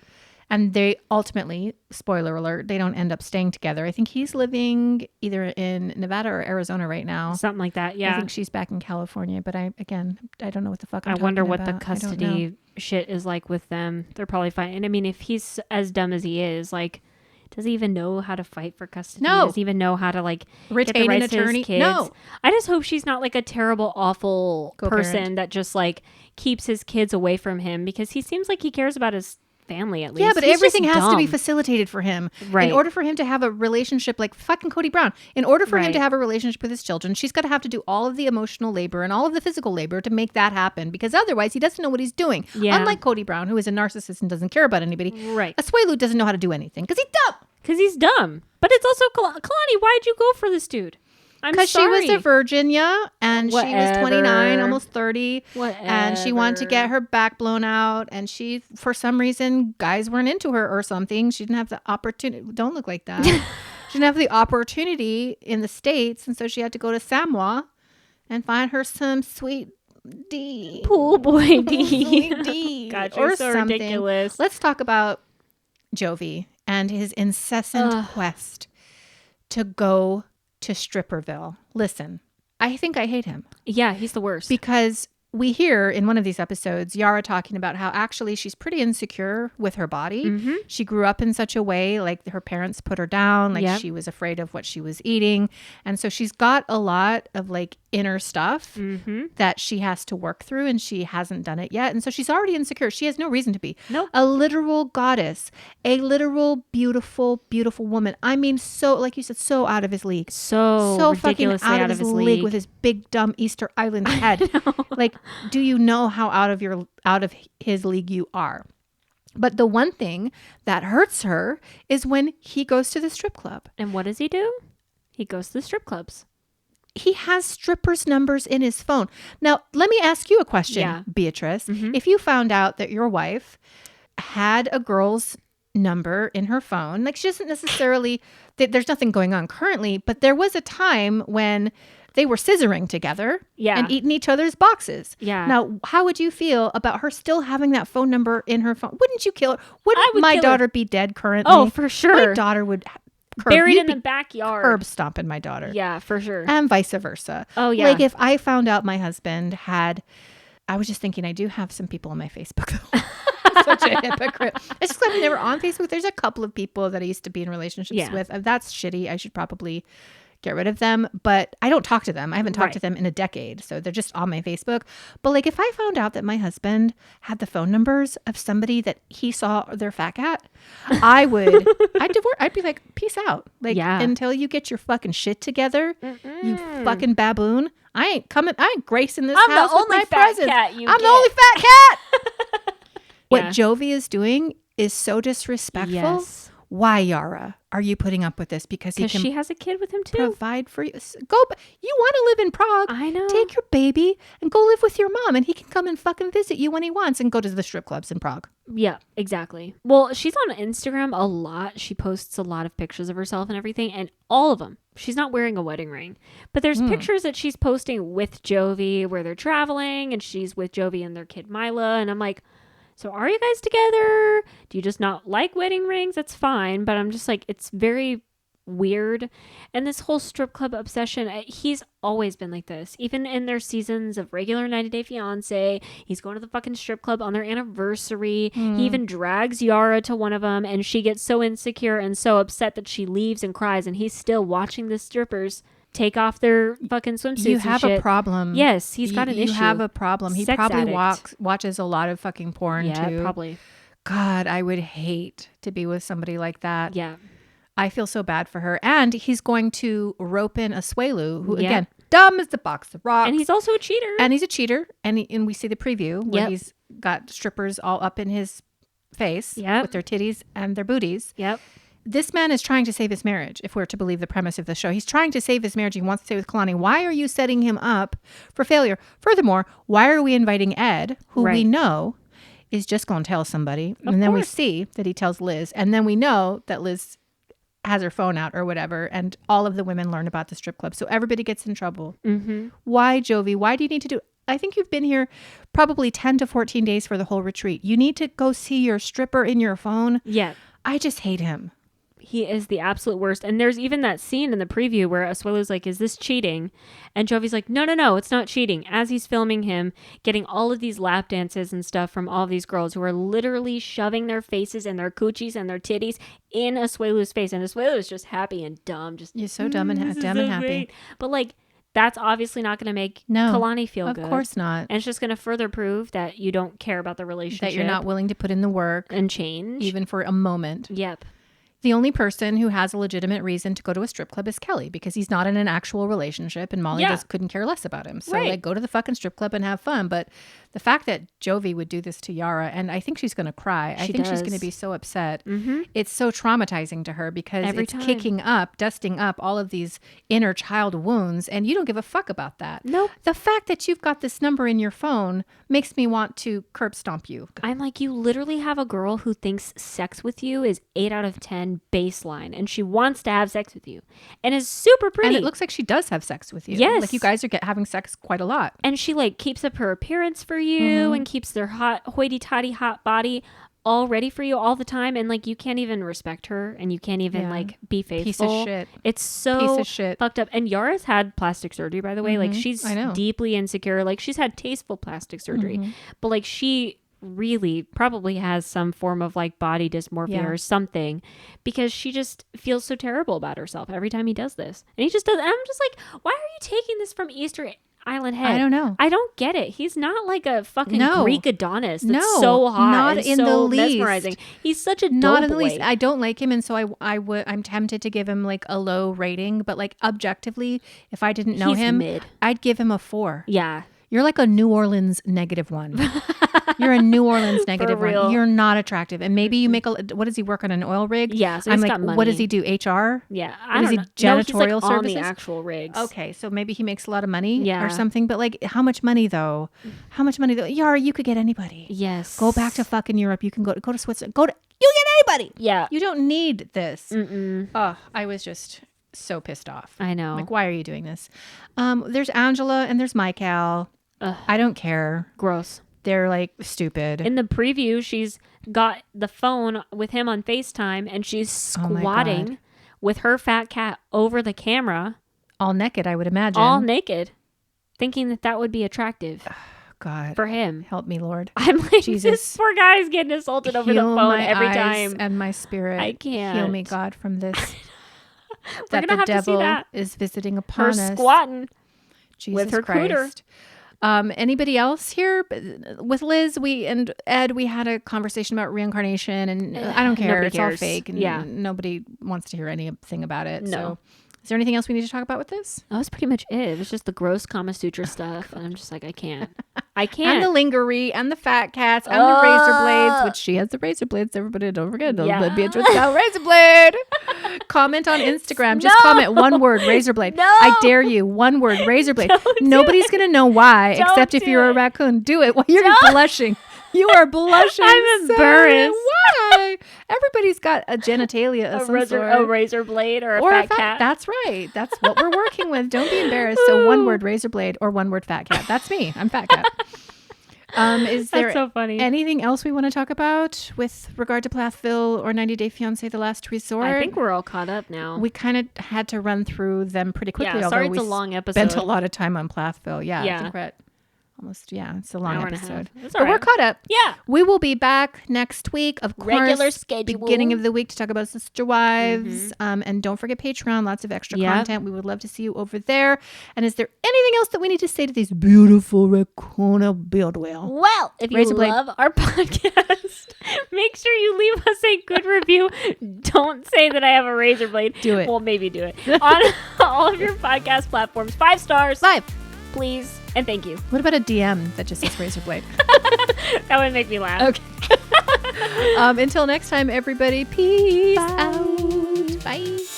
And they ultimately, spoiler alert, they don't end up staying together. I think he's living either in Nevada or Arizona right now. Something like that. Yeah. I think she's back in California, but I don't know what the fuck I'm I wonder talking what about. the custody shit is like with them. They're probably fine. And I mean, if he's as dumb as he is, like, does he even know how to fight for custody? No. Does he even know how to like Retain get the rights an to his attorney? kids? No. I just hope she's not like a terrible, awful Co-parent. person that just like keeps his kids away from him, because he seems like he cares about his family at least. Yeah, but He's everything just has to be dumb. facilitated for him. Right. In order for him to have a relationship like fucking Cody Brown, in order for him to Right. have a relationship with his children, she's got to have to do all of the emotional labor and all of the physical labor to make that happen, because otherwise he doesn't know what he's doing. Yeah. Unlike Cody Brown, who is a narcissist and doesn't care about anybody. Right. Asuelu doesn't know how to do anything because he's dumb. Because he's dumb. But it's also Kalani. Why'd you go for this dude? I'm Because she sorry. was a virgin, yeah, and she was 29, Whatever. almost 30, and she wanted to get her back blown out, and she, for some reason, guys weren't into her or something. She didn't have the opportunity. Don't look like that. She didn't have the opportunity in the States, and so she had to go to Samoa and find her some sweet D. Pool boy D. Sweet D. God, or you're so something. ridiculous. Let's talk about Jovi and his incessant quest to go to Stripperville. Listen, I think I hate him Yeah, he's the worst. because we hear in one of these episodes Yara talking about how actually she's pretty insecure with her body. Mm-hmm. She grew up in such a way, like her parents put her down, like Yep. she was afraid of what she was eating. And so she's got a lot of like inner stuff Mm-hmm. that she has to work through, and she hasn't done it yet. And so she's already insecure. She has no reason to be. Nope. A literal goddess, a literal beautiful, beautiful woman. I mean, so, like you said, so out of his league. So Fucking ridiculously out of his league with his big dumb Easter Island head. Like, do you know how out of his league you are? But the one thing that hurts her is when he goes to the strip club. And what does he do? He goes to the strip clubs. He has strippers' numbers in his phone. Now, let me ask you a question, Yeah. Beatrice. Mhm. If you found out that your wife had a girl's number in her phone, like she doesn't necessarily, there's nothing going on currently, but there was a time when they were scissoring together Yeah. and eating each other's boxes. Yeah. Now, how would you feel about her still having that phone number in her phone? Wouldn't you kill her? Wouldn't would my kill her. daughter be dead currently? Oh, for sure. My daughter would Buried you'd in be the backyard. curb stomping my daughter. Yeah, for sure. And vice versa. Oh, yeah. Like if I found out my husband had, I was just thinking I do have some people on my Facebook though. Such a hypocrite. It's just I'm never on Facebook. There's a couple of people that I used to be in relationships Yeah. with. That's shitty. I should probably get rid of them, but I don't talk to them. I haven't talked to Right. them in a decade. So they're just on my Facebook. But like if I found out that my husband had the phone numbers of somebody that he saw their fat cat, I'd divorce. I'd be like, peace out. Like Yeah. until you get your fucking shit together, you fucking baboon. I ain't gracing this I'm the house with only my fat presence. cat you I'm the get. only fat cat. What Yeah. Jovi is doing is so disrespectful. Yes. Why, Yara, are you putting up with this? Because he Because can she has a kid with him too. provide for you. You want to live in Prague? I know. Take your baby and go live with your mom, and he can come and fucking visit you when he wants and go to the strip clubs in Prague. Yeah, exactly. Well, she's on Instagram a lot. She posts a lot of pictures of herself and everything, and all of them, she's not wearing a wedding ring. But there's pictures that she's posting with Jovi where they're traveling, and she's with Jovi and their kid Mila, and I'm like, so are you guys together? Do you just not like wedding rings? That's fine, but I'm just like, it's very weird. And this whole strip club obsession, he's always been like this. Even in their seasons of regular 90 Day Fiance, he's going to the fucking strip club on their anniversary. He even drags Yara to one of them, and she gets so insecure and so upset that she leaves and cries, and he's still watching the strippers take off their fucking swimsuits. You have and shit. a problem. Yes, he's got an issue. You have a problem. He Sex probably addict. watches a lot of fucking porn Yeah, too. probably. God, I would hate to be with somebody like that. Yeah. I feel so bad for her. And he's going to rope in Asuelu, who Yeah. again, dumb as the box of rocks. And he's also a cheater. And he's a cheater. And we see the preview where Yep. he's got strippers all up in his face Yep. with their titties and their booties. Yep. this man is trying to save his marriage, if we're to believe the premise of the show. He's trying to save his marriage. He wants to stay with Kalani. Why are you setting him up for failure? Furthermore, why are we inviting Ed, who we know is just going to tell somebody? And then we see that he tells Liz. And then we know that Liz has her phone out or whatever. And all of the women learn about the strip club. So everybody gets in trouble. Mm-hmm. Why, Jovi? Why do you need to do I think you've been here probably 10 to 14 days for the whole retreat. You need to go see your stripper in your phone. Yeah. I just hate him. He is the absolute worst. And there's even that scene in the preview where Asuelo's like, is this cheating? And Jovi's like, no, it's not cheating. As he's filming him, getting all of these lap dances and stuff from all of these girls who are literally shoving their faces and their coochies and their titties in Asuelo's face. And Asuelo is just happy and dumb. You're so dumb and happy. Great. But like, that's obviously not going to make Kalani feel good. Of course not. And it's just going to further prove that you don't care about the relationship. That you're not willing to put in the work. And change. Even for a moment. Yep. The only person who has a legitimate reason to go to a strip club is Kelly, because he's not in an actual relationship and Molly just couldn't care less about him. So like, go to the fucking strip club and have fun. But the fact that Jovi would do this to Yara, and I think she's going to cry. I think she's going to be so upset. Mm-hmm. It's so traumatizing to her because kicking up, dusting up all of these inner child wounds, and you don't give a fuck about that. Nope. The fact that you've got this number in your phone makes me want to curb stomp you. I'm like, you literally have a girl who thinks sex with you is 8 out of 10 baseline, and she wants to have sex with you and is super pretty. And it looks like she does have sex with you. Yes. Like you guys are having sex quite a lot. And she like keeps up her appearance for you and keeps their hot hoity-toity hot body all ready for you all the time. And like, you can't even respect her and you can't even like be faithful. Piece of shit. It's so piece of shit. Fucked up. And Yara's had plastic surgery, by the way. Like she's deeply insecure. Like she's had tasteful plastic surgery, but like she really probably has some form of like body dysmorphia or something, because she just feels so terrible about herself every time he does this. And he just does. And I'm just like, why are you taking this from Easter Island Head? I don't know. I don't get it. He's not like a fucking Greek Adonis that's no, so hot not and in so the least. mesmerizing. He's such a not in the doughboy. least. I don't like him, and so I'm tempted to give him like a low rating, but like objectively, if I didn't know him, I'd give him a 4. Yeah. You're like a New Orleans -1. You're a New Orleans -1. You're not attractive. And maybe you make what does he work on, an oil rig? Yeah. So I'm he's like, got money. what does he do? HR? Yeah. What is he, janitorial no, he's like services? on the actual rigs. Okay. So maybe he makes a lot of money or something. But like, how much money though? Yara, you could get anybody. Yes. Go back to fucking Europe. You can go to Switzerland. You get anybody. Yeah. You don't need this. Oh, I was just so pissed off. I know. Like, why are you doing this? There's Angela and there's Michael. I don't care. Gross. They're like stupid. In the preview, she's got the phone with him on FaceTime and she's squatting with her fat cat over the camera. All naked, I would imagine. All naked. Thinking that would be attractive. God. For him. Help me, Lord. I'm like, Jesus. This poor guy's getting assaulted over the phone every time. And my spirit. I can't. Heal me, God, from this. That the devil is visiting upon us. Her squatting Jesus with her Christ. Anybody else here? With Liz, and Ed, we had a conversation about reincarnation, and I don't care. It's all fake, and nobody wants to hear anything about it. No. So, is there anything else we need to talk about with this? That was pretty much it. It was just the gross Kama Sutra stuff, and I'm just like, I can't. And the lingerie, and the fat cats, and the razor blades, which she has the razor blades. Everybody, don't forget, Beatrice got razor blade. Comment on Instagram. Just comment one word, razor blade. No. I dare you. One word, razor blade. Nobody's going to know why, except if you're a raccoon. Do it while you're blushing. You are blushing. I'm embarrassed. Why? Everybody's got a genitalia of some sort. A razor blade or a fat cat. That's right. That's what we're working with. Don't be embarrassed. So one word, razor blade, or one word, fat cat. That's me. I'm fat cat. Is there so funny. anything else we want to talk about with regard to Plathville or 90 Day Fiance, The Last Resort? I think we're all caught up now. We kind of had to run through them pretty quickly. Yeah, sorry, it's a long episode. Spent a lot of time on Plathville. Yeah. I think we're at almost, it's a long episode. But we're caught up. Yeah. We will be back next week, of course. Regular schedule. Beginning of the week to talk about Sister Wives. And don't forget Patreon, lots of extra content. We would love to see you over there. And is there anything else that we need to say to these beautiful raccoon buildwell? Well, if you love our podcast, make sure you leave us a good review. Don't say that I have a razor blade. Do it. Well, maybe do it. On all of your podcast platforms. 5 stars. 5. Please. And thank you. What about a DM that just says razor blade? That would make me laugh. Okay. Until next time, everybody. Peace out. Bye.